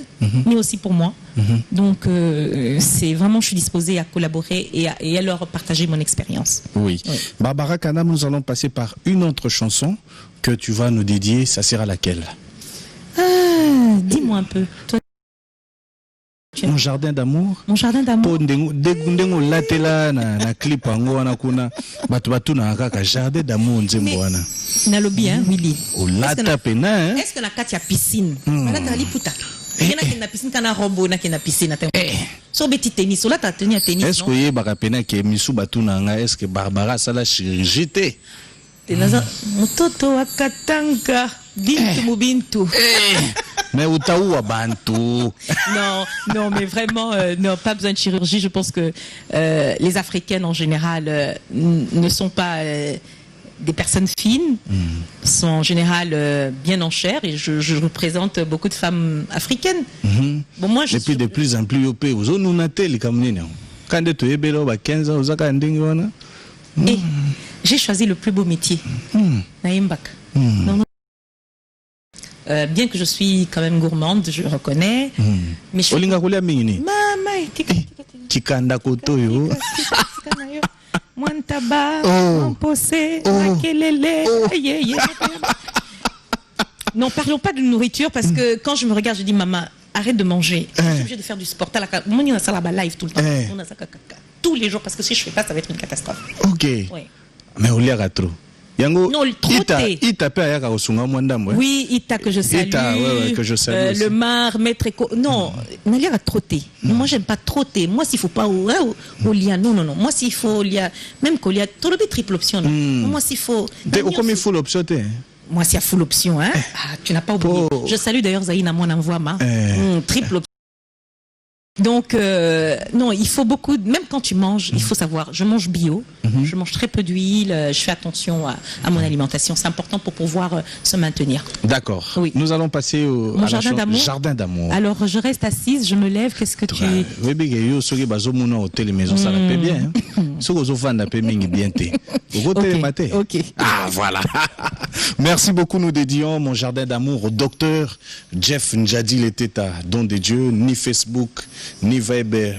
mais aussi pour moi. Donc, c'est vraiment, je suis disposée à collaborer et à leur partager mon expérience. Oui. Barbara Kanam, nous allons passer par une autre chanson que tu vas nous dédier. Ça sera laquelle? Dis-moi un peu. Toi, Mon jardin d'amour. Mon jardin d'amour. Ndengo latela na clip ango wana kuna batu na kaka jardin d'amour nzembo wana. Na lobby hein Willy. O lata pena hein. Est-ce que na kati ya piscine? Là ta liputa. Il y en a qui na piscine kana robot na qui na piscine na. So beti tennis, là ta tenir tennis. Est-ce que ye baka pena ke misu batu na nga est-ce que Barbara sala chirurgie te? Tenaza mtoto wa Katanga bintu mubintu. Mais utaoua bantu. Non, mais vraiment, non, pas besoin de chirurgie. Je pense que les Africaines en général ne sont pas des personnes fines, sont en général bien en chair, et je représente beaucoup de femmes africaines. Bon, moi, et puis de plus en plus au pays, vous nous nattez les Camerounais. Quand tu es bello, 15 ans, Et j'ai choisi le plus beau métier. Naïmbak. Bien que je suis quand même gourmande, je reconnais. Mais je suis... Chikanda kotoyo. Mwantaba, Mwampose, Makelele. Non, parlons pas de nourriture parce que quand je me regarde, je dis maman, arrête de manger. Je suis obligée de faire du sport. Moi, on a ça là-bas live tout le temps. On a ça tous les jours parce que si je fais pas, ça va être une catastrophe. Ok. Oui. Mais on l'a trop. Non, trotter. Oui, Ita que je salue. Ita, ouais, que je salue le mar, maître éco. Non, on a trotter. Moi, j'aime pas trotter. Moi, s'il faut pas au lia, non. Moi, s'il faut lia, même qu'au lia, tout le triple option. Moi, s'il faut. Comme il faut l'option, moi, s'il y a full option, hein. Tu n'as pas oublié. Je salue d'ailleurs Zaïna, moi, envoie ma. Triple option. Donc, non, il faut beaucoup, même quand tu manges, il faut savoir, je mange bio, je mange très peu d'huile, je fais attention à mon alimentation. C'est important pour pouvoir se maintenir. D'accord. Oui. Nous allons passer au jardin d'amour. Alors, je reste assise, je me lève, qu'est-ce que tu... Oui, ça la paie bien. Ok. Ah, voilà. Merci beaucoup, nous dédions mon jardin d'amour au docteur Jeff Njadi Leteta, don de Dieu, ni Facebook, ni Viber,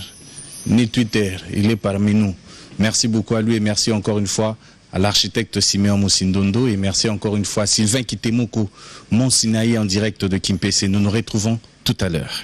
ni Twitter. Il est parmi nous. Merci beaucoup à lui et merci encore une fois à l'architecte Simeon Moussindondo et merci encore une fois à Sylvain Kitemoko, Mont Sinaï en direct de Kimpese. Nous nous retrouvons tout à l'heure.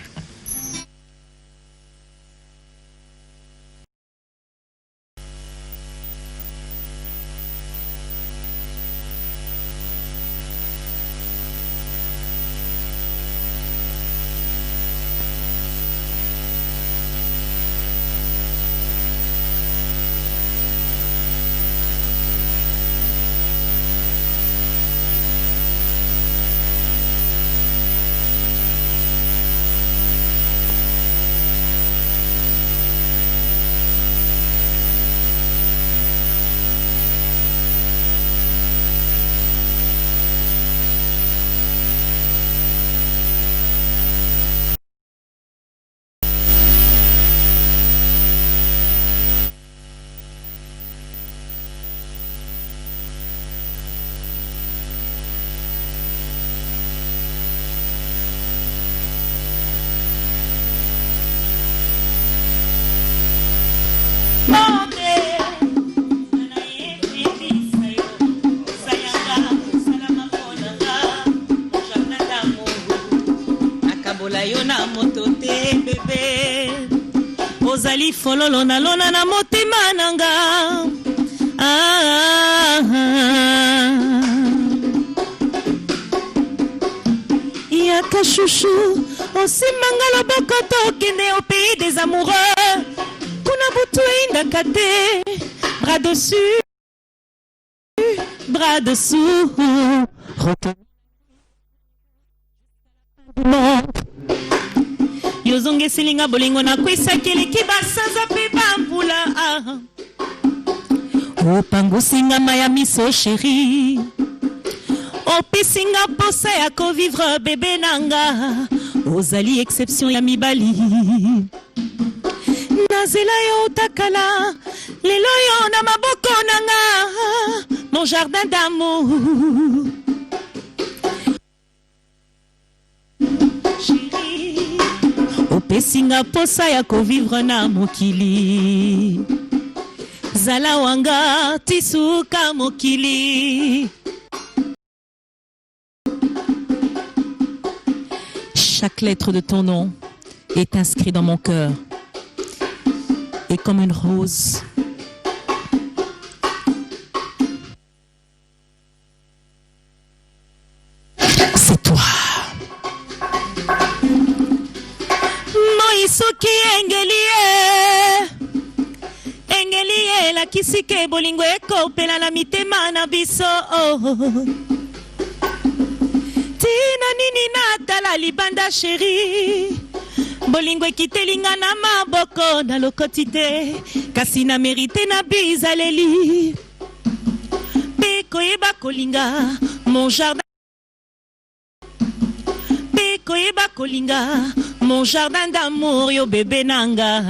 Ozali fololo na lona na motema nanga. Yaka chouchou, osimanga loboko tokende au pays des amoureux. Kuna butu indaka te, bras dessus, bras dessous. Yozonge silinga bolingo na kwisa kiliki basanza pe bambula. Opango singa maya miso chéri. Opisinga posa ya ko vivre bébé nanga. Ozali exception ya mibali. Nazela yo takala. Lelo yo na maboko nanga. Mon jardin d'amour. Opesinga posa ya ko vivre na mokili. Zala wanga tisuka mokili. Chaque lettre de ton nom est inscrite dans mon cœur. Et comme une rose, c'est toi. Moïsuki engelie la kisike bolingo eko pela na mitema na biso. Tina nini natala libanda chéri. Bolingo ekitelinga na maboko na lokoti te. Kasi na mérité na bizaleli. Pe koyeba kolinga mon jardin. Pe koyeba kolinga mon jardin d'amour yo bébé nanga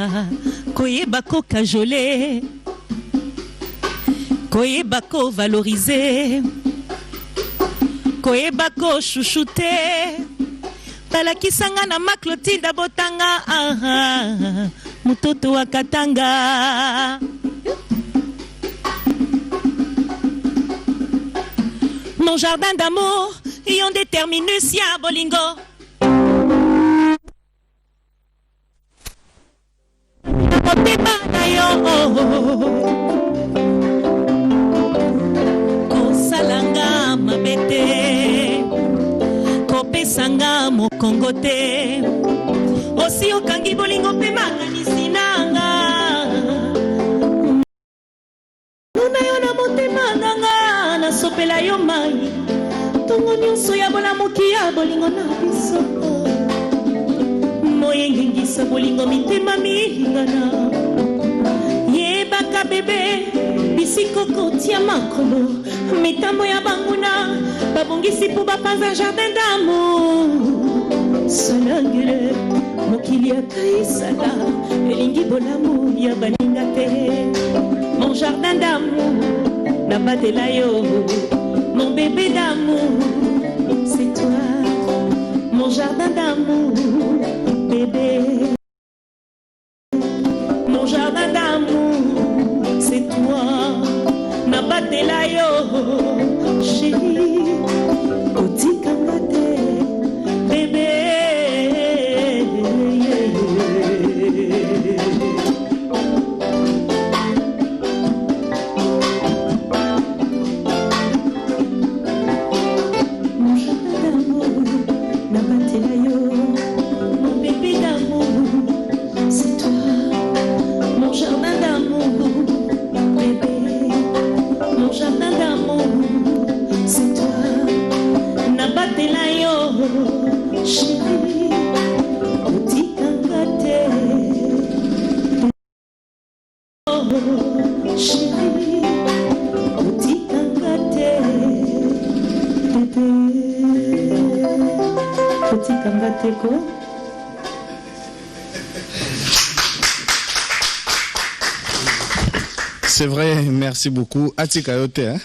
koyeba ko kajole koyeba ko valoriser koyeba ko chouchouter balakisanga na maklotinda botanga mutoto wa katanga mon jardin d'amour yon déterminus ya bolingo motema na yo kosalanga mabete kopesanga mokongo te osi okangi bolingo mpe makanisi nanga nuna yo na motema nanga nasopela yo mai tongo nyonso ya bolamuki ya bolingo na biso moyengengisa bolingo mitema milingana yebaka bebe bisiko kotia makolo mitambo ya banguna babongisi po bapanza jardin d'amour solangele mokili akaisala elingi bolamu ya baninga te mon jardin d'amour nabatela yo mon bébé d'amour c'est toi mon jardin d'amour bébé mon jardin d'amour c'est toi nabatela yo chérie kotikanga te bébé mon jardin d'amour nabatela yo mon bébé d'amour c'est toi mon jardin d'amour bébé mon jardin d'amour c'est toi nabatela yo chérie kotikanga te chérie kotikanga te bébé kotikanga te ko. C'est vrai, merci beaucoup. Atika yote, hein?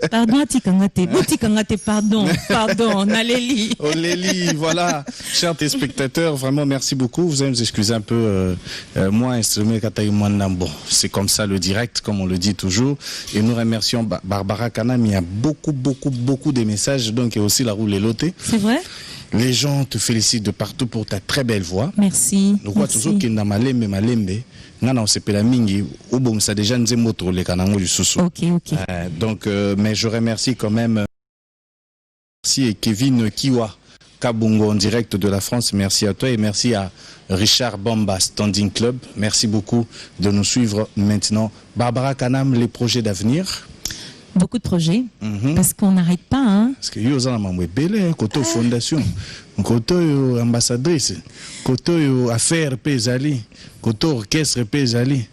Pardon, Atikangate. Botikangate, pardon. Pardon, Naléli. Oh Léli, voilà. Chers téléspectateurs, vraiment merci beaucoup. Vous allez nous excuser un peu. Moi, instrument bon, c'est comme ça le direct, comme on le dit toujours. Et nous remercions Barbara Kanam. Il y a beaucoup de messages. Donc, il y a aussi la roue Léloté. C'est vrai? Les gens te félicitent de partout pour ta très belle voix. Merci. Nous crois toujours qu'il y a malembe. Non, c'est pas la mingi. Ou bon, ça déjà nous est les canaux du sous. Ok. Donc, mais je remercie quand même. Merci Kevin Kiwa Kabungo en direct de la France. Merci à toi et merci à Richard Bamba Standing Club. Merci beaucoup de nous suivre maintenant. Barbara Kanam, les projets d'avenir. Beaucoup de projets, parce qu'on n'arrête pas. Hein. Parce que yo ont belle côté fondation, côté ambassadrice, côté affaires paysannes, côté orchestre paysannes,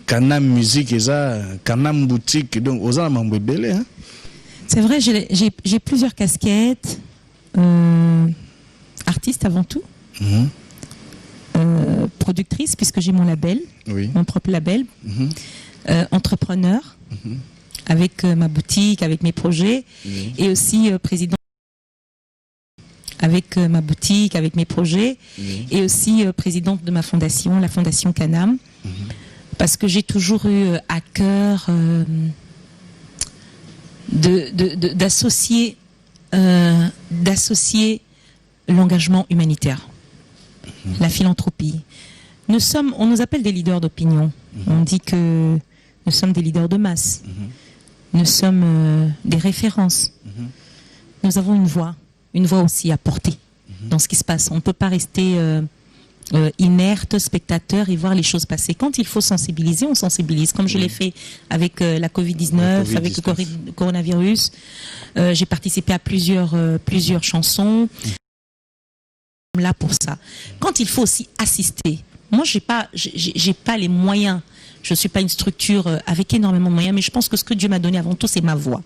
Kanam musique et ça, Kanam boutique. Donc aux gens belle. Hein. C'est vrai, j'ai plusieurs casquettes, artiste avant tout, productrice puisque j'ai mon label, mon propre label, entrepreneur. Avec ma boutique, avec mes projets, et aussi président avec ma boutique, avec mes projets, et aussi présidente de ma fondation, la Fondation Kanam, parce que j'ai toujours eu à cœur d'associer l'engagement humanitaire, la philanthropie. On nous appelle des leaders d'opinion. On dit que nous sommes des leaders de masse. Nous sommes des références. Nous avons une voix aussi à porter dans ce qui se passe. On ne peut pas rester inerte, spectateur et voir les choses passer. Quand il faut sensibiliser, on sensibilise. Comme je l'ai fait avec la Covid-19, avec le coronavirus. J'ai participé à plusieurs chansons. Là pour ça. Quand il faut aussi assister. Moi, j'ai pas les moyens. Je ne suis pas une structure avec énormément de moyens, mais je pense que ce que Dieu m'a donné avant tout, c'est ma voix.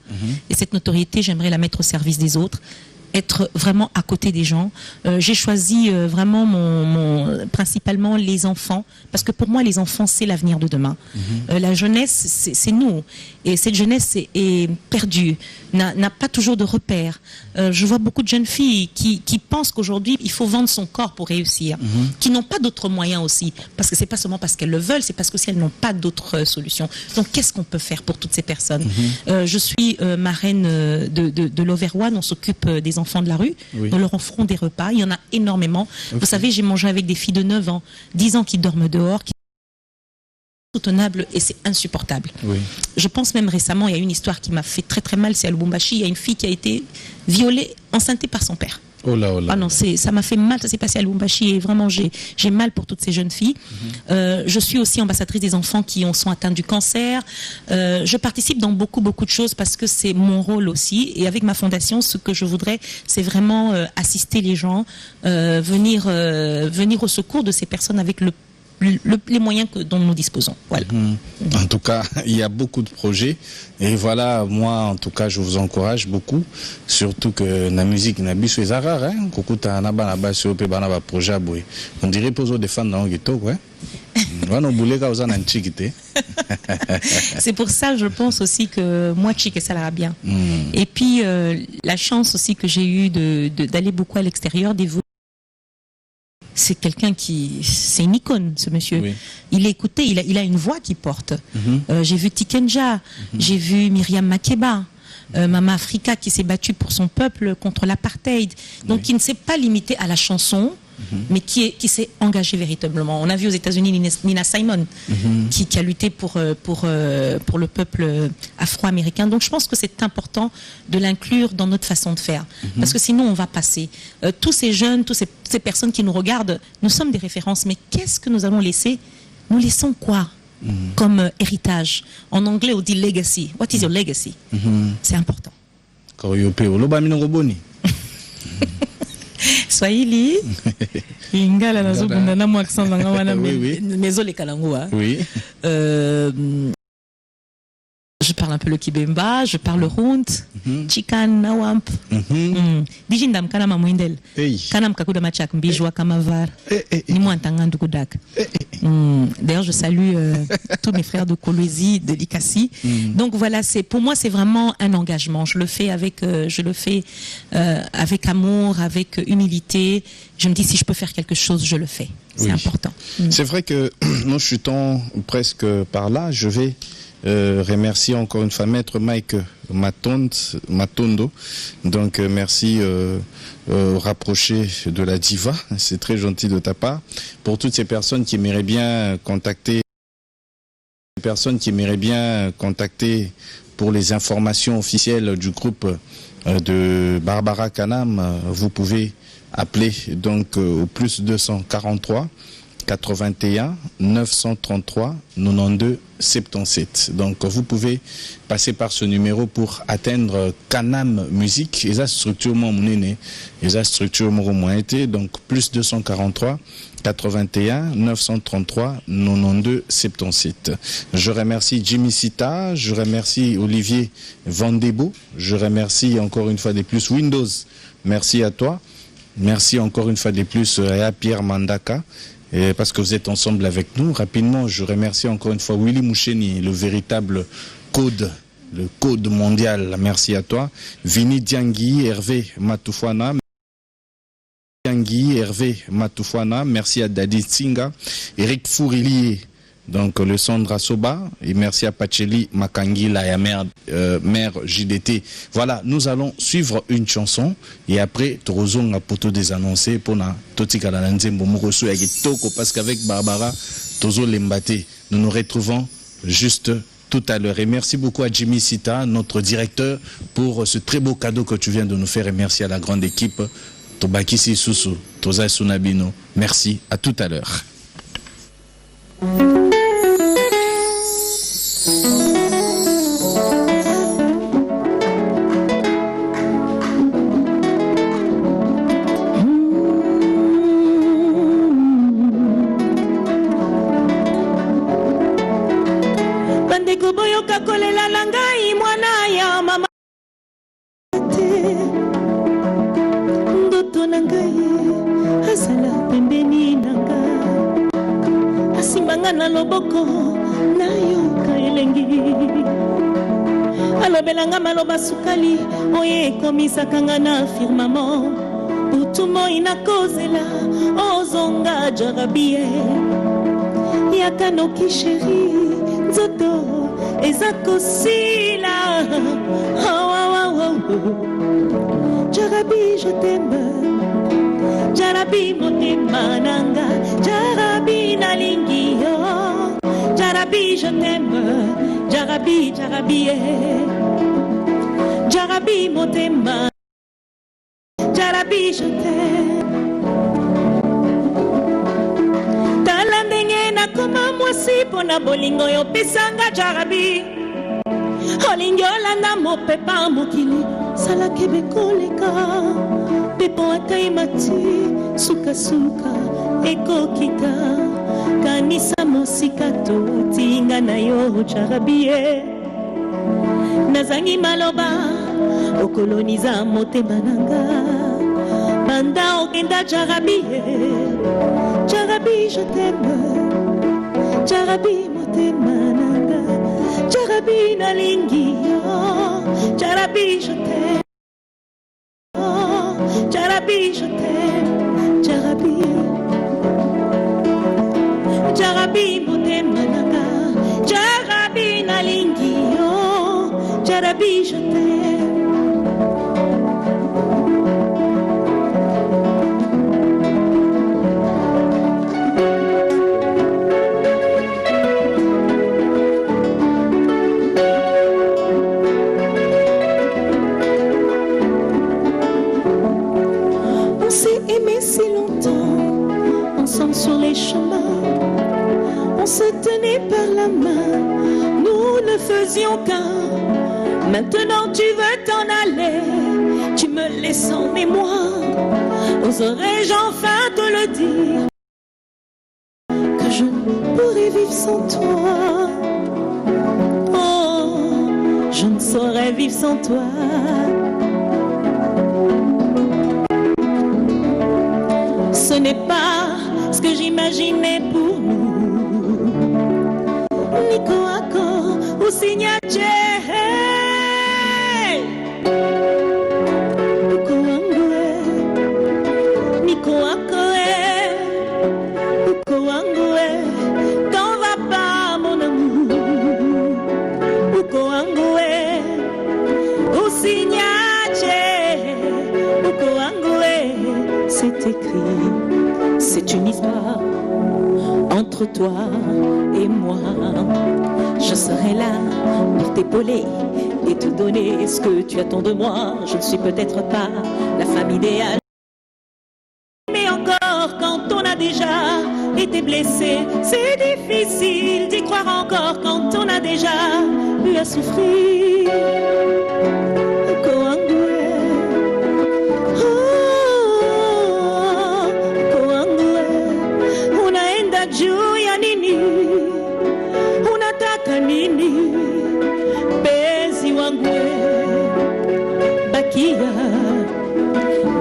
Et cette notoriété, j'aimerais la mettre au service des autres. être vraiment à côté des gens. J'ai choisi vraiment principalement les enfants, parce que pour moi, les enfants, c'est l'avenir de demain. La jeunesse, c'est nous. Et cette jeunesse est perdue, n'a pas toujours de repères. Je vois beaucoup de jeunes filles qui pensent qu'aujourd'hui, il faut vendre son corps pour réussir, qui n'ont pas d'autres moyens aussi, parce que c'est pas seulement parce qu'elles le veulent, c'est parce que si elles n'ont pas d'autres solutions. Donc, qu'est-ce qu'on peut faire pour toutes ces personnes? Je suis marraine de l'Overone, on s'occupe des enfants de la rue, nous leur offrons des repas, il y en a énormément. Vous savez, j'ai mangé avec des filles de 9 ans, 10 ans qui dorment dehors, qui sont soutenables, et c'est insupportable. Je pense même récemment, il y a une histoire qui m'a fait très très mal, c'est à Lubumbashi, il y a une fille qui a été violée, enceintée par son père. Oh là, oh là. Ah non, ça m'a fait mal, ça s'est passé à Lubumbashi, et vraiment j'ai mal pour toutes ces jeunes filles. Je suis aussi ambassadrice des enfants qui sont atteints du cancer. Je participe dans beaucoup de choses parce que c'est mon rôle aussi, et avec ma fondation, ce que je voudrais, c'est vraiment assister les gens, venir au secours de ces personnes avec les moyens dont nous disposons. Voilà. En tout cas, il y a beaucoup de projets. Et voilà, moi, en tout cas, je vous encourage beaucoup. Surtout que la musique, n'a pas de rare, hein. On dirait pour des fans dans le ouais. C'est pour ça, je pense aussi que moi, Chic, ça l'a bien. Et puis, la chance aussi que j'ai eue d'aller beaucoup à l'extérieur, c'est quelqu'un c'est une icône, ce monsieur. Il est écouté, il a une voix qui porte. J'ai vu Tikenja, j'ai vu Myriam Makeba, Mama Africa qui s'est battue pour son peuple contre l'apartheid. Donc qui ne s'est pas limité à la chanson, mais qui s'est engagé véritablement. On a vu aux États-Unis Nina Simon qui a lutté pour le peuple afro-américain. Donc je pense que c'est important de l'inclure dans notre façon de faire, parce que sinon on va passer. Tous ces jeunes, toutes ces personnes qui nous regardent, nous sommes des références, mais qu'est-ce que nous allons laisser? Nous laissons quoi comme héritage? En anglais on dit legacy. What is your legacy? C'est important. Swahili ingala nazobunda na accent nanga wana mezole kalangua. Je parle un peu le Kibemba, je parle le Runt, Chikan, Nawamp. Dijindam kanama mwindel. Kanam kakuda machak mbijwa kamavar. Ni moi antangandu kudak. D'ailleurs, je salue tous mes frères de Kolwezi, de Likasi. Donc voilà, pour moi, c'est vraiment un engagement. Je le fais avec amour, avec humilité. Je me dis, si je peux faire quelque chose, je le fais. C'est important. C'est vrai que nous chutons presque par là. Je vais remercier encore une fois Maître Mike Matondo. Donc merci rapproché de la diva, c'est très gentil de ta part. Pour toutes ces personnes qui aimeraient bien contacter, pour les informations officielles du groupe de Barbara Kanam, vous pouvez appeler donc au plus 243 81 933 92 77. Donc vous pouvez passer par ce numéro pour atteindre Kanam Musique et sa structure monene et sa structure été donc plus 243 81 933 92 77. Je remercie Jimmy Sita, je remercie Olivier Vandebo, je remercie encore une fois de plus Windows. Merci à toi. Merci encore une fois de plus à Pierre Mandaka. Et parce que vous êtes ensemble avec nous. Rapidement, je remercie encore une fois Willy Moucheni, le véritable code, le code mondial. Merci à toi. Vini Diangui, Hervé Matoufouana. Merci à Dadi Tsinga. Eric Fourilier, donc le Sandra Soba. Et merci à Pacheli Makangi, la mère JDT. Voilà, nous allons suivre une chanson. Et après, Torozon a poto des annoncés pour na Totika la Nzembo Mourosu et Toko, parce qu'avec Barbara Tozo Lembate, nous nous retrouvons juste tout à l'heure. Et merci beaucoup à Jimmy Sita, notre directeur, pour ce très beau cadeau que tu viens de nous faire. Et merci à la grande équipe. Tobakisi Susu, Toza Sunabino. Merci, à tout à l'heure. Bandeko boyoka kolela na ngai mwana ya mama na loboko nayoka elengi alobelanga maloba sukali oyo ekomisaka nga na firmament butu moi nakozela ozonga jarabie yaka noki sheri nzoto eza kosila jarabi je t'aime jarabi motema nanga jarabi nalingi yo jarabi je t'aime jarabi jarabi jarabi motema jarabi je t'aime tala ndenge nakoma mwasi mpona bolingo yo pesanga jarabi olingi olanda mopepa mokili salaki bekoleka pepo akaimati sukasuka ekokita kanisa mosika totinga na yo jarabie nazangi maloba okoloniza motema nanga banda okenda jarabie jarabi je t'aime jarabi motema nanga jarabi nalingi yo jarabi je t'aime jarabi je t'aime jarabi jarabi motema nanga jarabi nalingi yo jarabi je t'aime sur les chemins, on se tenait par la main, nous ne faisions qu'un. Maintenant tu veux t'en aller, tu me laisses en mémoire. Oserais-je enfin te le dire, que je ne pourrais vivre sans toi. Oh, je ne saurais vivre sans toi. Ce n'est pas ce que j'imaginais pour nous. Nico Ako ou Signature Nico Angwe Nico Akoe Nico Angwe t'en vas pas mon amour Nico Angwe ou Signature Nico Angwe c'est écrit. C'est une histoire entre toi et moi. Je serai là pour t'épauler et te donner ce que tu attends de moi. Je ne suis peut-être pas la femme idéale, mais encore quand on a déjà été blessé, c'est difficile d'y croire encore quand on a déjà eu à souffrir. Juu ya nini unataka nini penzi wangu bakia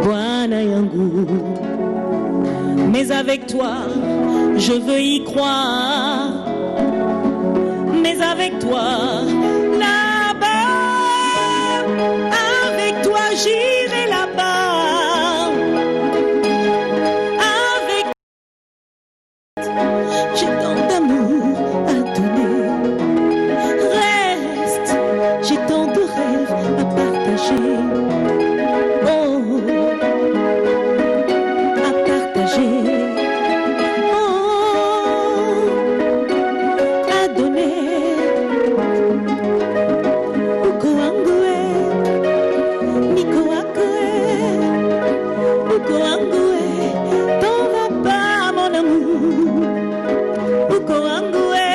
bwana yangu mais avec toi je veux y croire mais avec toi là-bas avec toi j'irai là-bas. J'ai tant d'amour à donner. Reste, j'ai tant de rêves à partager. Oh, à partager. Oh, à donner. Uko angwe, Nico Akoe. Uko angwe, t'en vas pas mon amour. Uko angwe,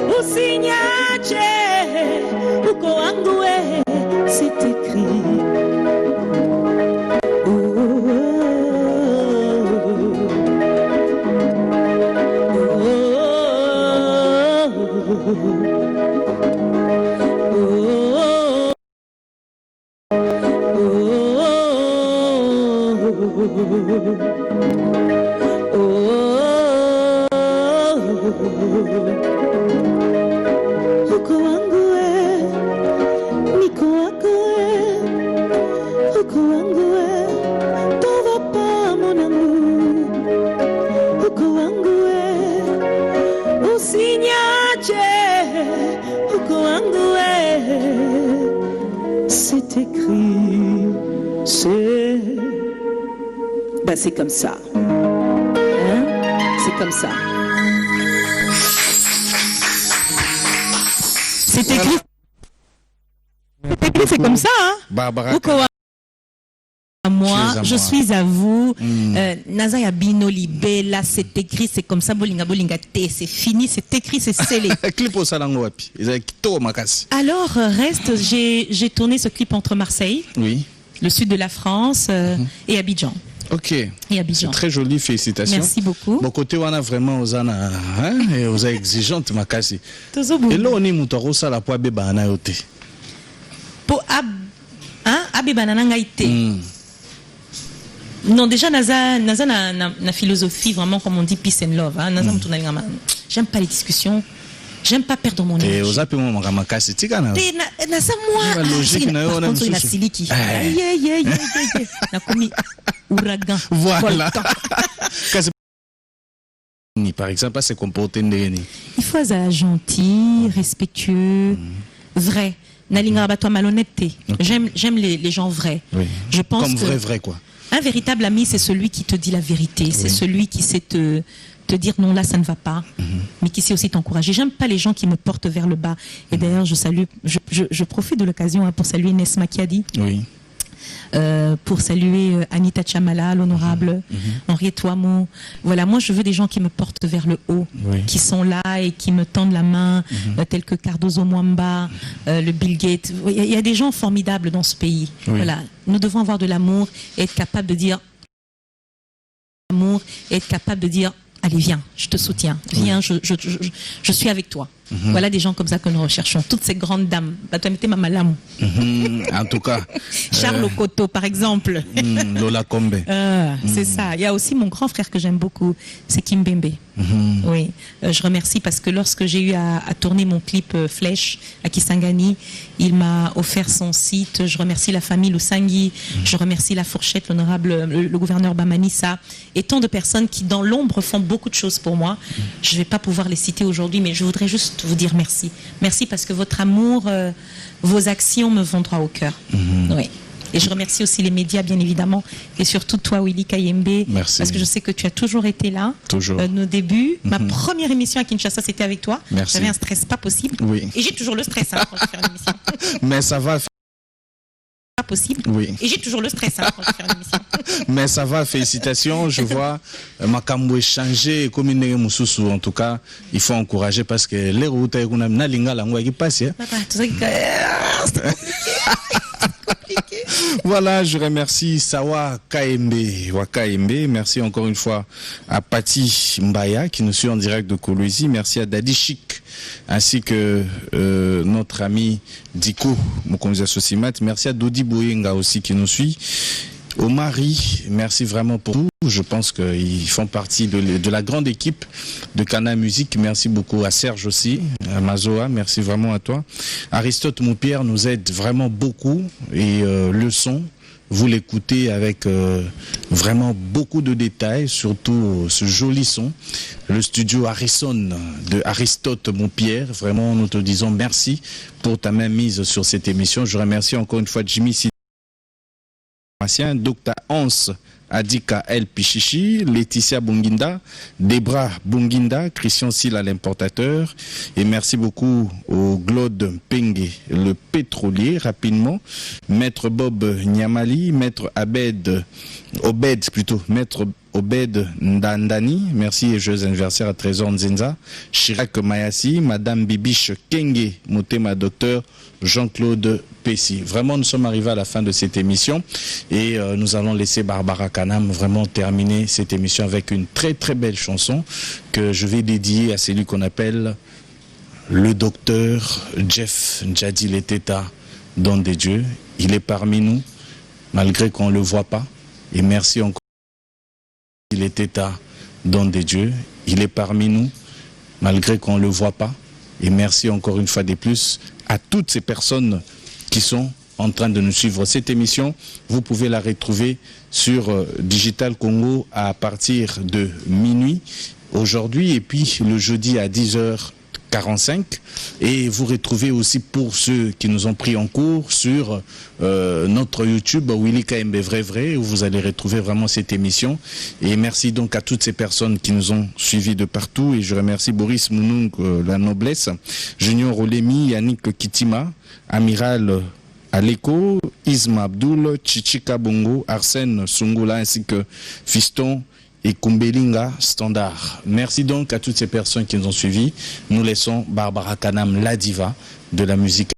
usinyache. Uko angwe, c'est écrit. Oh, oh, oh, oh, oh, oh, uko wangu we, niko wako we, uko wangu we, tova pa mon amour, uko wangu we, usinyache, uko wangu we, c'est écrit, c'est comme ça. Hein? C'est comme ça. C'est écrit. C'est comme ça, hein? Barbara. Moi, je suis à vous. Naza ya bino libela, c'est écrit, c'est comme ça. Bolinga bolinga te, c'est fini, c'est écrit, c'est scellé. Clip au salon wapi. Alors reste, j'ai tourné ce clip entre Marseille, oui, le sud de la France et Abidjan. Ok. Et Abidjan. C'est très joli, félicitations. Merci beaucoup. Bon côté, on a vraiment aux ana, hein, et aux exigeantes makasi. Et là, on est moutaro ça la poids bébé anayote. Pour abeba nananga ite. Non, déjà, Naza na philosophie vraiment, comme on dit, peace and love. Hein. Naza, j'aime pas les discussions. J'aime pas perdre mon énergie. Et aux appels, on m'a cassé. Tu connais? Naza, moi. Logique, par contre, il a siliki. Na komi ouragan. Voilà. Par exemple, c'est comporter une. Il faut être gentil, respectueux, vrai. Nalinga bato malhonnêteté. J'aime les gens vrais. Oui. Je pense comme que vrai quoi. Un véritable ami, c'est celui qui te dit la vérité. C'est celui qui sait te dire non, là, ça ne va pas, mais qui sait aussi t'encourager. J'aime pas les gens qui me portent vers le bas. Et d'ailleurs, je profite de l'occasion pour saluer Nesma Kiadi. Oui. Pour saluer Anita Chamala, l'honorable, Henriette Ouamo. Voilà, moi je veux des gens qui me portent vers le haut, qui sont là et qui me tendent la main, tels que Cardozo Mwamba, le Bill Gates. Il y a des gens formidables dans ce pays. Voilà, nous devons avoir de l'amour et être capable de dire allez, viens, je te soutiens. Viens, je suis avec toi. Voilà des gens comme ça que nous recherchons. Toutes ces grandes dames. En tout cas. Charles Okoto, par exemple. Lola Kombe. C'est ça. Il y a aussi mon grand frère que j'aime beaucoup. C'est Kim Bembe. Oui. Je remercie parce que lorsque j'ai eu à tourner mon clip Flèche à Kisangani, il m'a offert son site. Je remercie la famille Lusangui. Je remercie la Fourchette, l'honorable, le gouverneur Bamanissa. Et tant de personnes qui, dans l'ombre, font beaucoup de choses pour moi. Je ne vais pas pouvoir les citer aujourd'hui, mais je voudrais juste vous dire merci. Merci parce que votre amour, vos actions me vont droit au cœur. Oui. Et je remercie aussi les médias, bien évidemment, et surtout toi, Willy Kayembe. Merci. Parce que je sais que tu as toujours été là. Toujours. Nos débuts. Ma première émission à Kinshasa, c'était avec toi. Merci. J'avais un stress pas possible. Oui. Et j'ai toujours le stress quand je fais une émission. Mais ça va. Pas possible. Oui. Et j'ai toujours le stress quand je fais une émission. Mais ça va, félicitations. Je vois Makambo échanger comme une Moussoussou. En tout cas, il faut encourager parce que les routes, na linga langwa qui passe. Voilà, je remercie Sawa Kaembe, Wakaembe. Merci encore une fois à Pati Mbaya qui nous suit en direct de Kolwezi. Merci à Daddy Chic ainsi que notre ami Diko Mokonza Sosimat. Merci à Dodi Boyenga aussi qui nous suit. Au mari, merci vraiment pour tout. Je pense qu'ils font partie de la grande équipe de Cana Musique. Merci beaucoup à Serge aussi, à Mazoa, merci vraiment à toi. Aristote Moupierre nous aide vraiment beaucoup et le son, vous l'écoutez avec vraiment beaucoup de détails, surtout ce joli son. Le studio Harrison de Aristote Moupierre, vraiment nous te disons merci pour ta main mise sur cette émission. Je remercie encore une fois Jimmy Dr Hans Adika El Pichichi, Laetitia Bunginda, Debra Bunginda, Christian Silla l'importateur, et merci beaucoup au Claude Pengue, le pétrolier, rapidement, Maître Bob Nyamali, Maître Maître Obed Ndandani, merci et joyeux anniversaire à Trésor Nzenza, Chirac Mayassi, Madame Bibiche Kenge, Motema Docteur Jean-Claude Pessi. Vraiment, nous sommes arrivés à la fin de cette émission et nous allons laisser Barbara Kanam vraiment terminer cette émission avec une très très belle chanson que je vais dédier à celui qu'on appelle le docteur Jeff Ndjadi Leteta, don de Dieu. Il est parmi nous, malgré qu'on ne le voit pas. Et merci encore. Il est état, don de Dieu. Il est parmi nous, malgré qu'on ne le voit pas. Et merci encore une fois de plus à toutes ces personnes qui sont en train de nous suivre. Cette émission, vous pouvez la retrouver sur Digital Congo à partir de minuit aujourd'hui et puis le jeudi à 10h45. Et vous retrouvez aussi pour ceux qui nous ont pris en cours sur notre YouTube Willy KMB Vrai, où vous allez retrouver vraiment cette émission. Et merci donc à toutes ces personnes qui nous ont suivis de partout. Et je remercie Boris Mounoung, la noblesse, Junior Olemi, Yannick Kitima, Amiral Aleko, Isma Abdul, Chichika Bongo, Arsène Sungula ainsi que Fiston et Kumbelinga Standard. Merci donc à toutes ces personnes qui nous ont suivis. Nous laissons Barbara Kanam, la diva de la musique.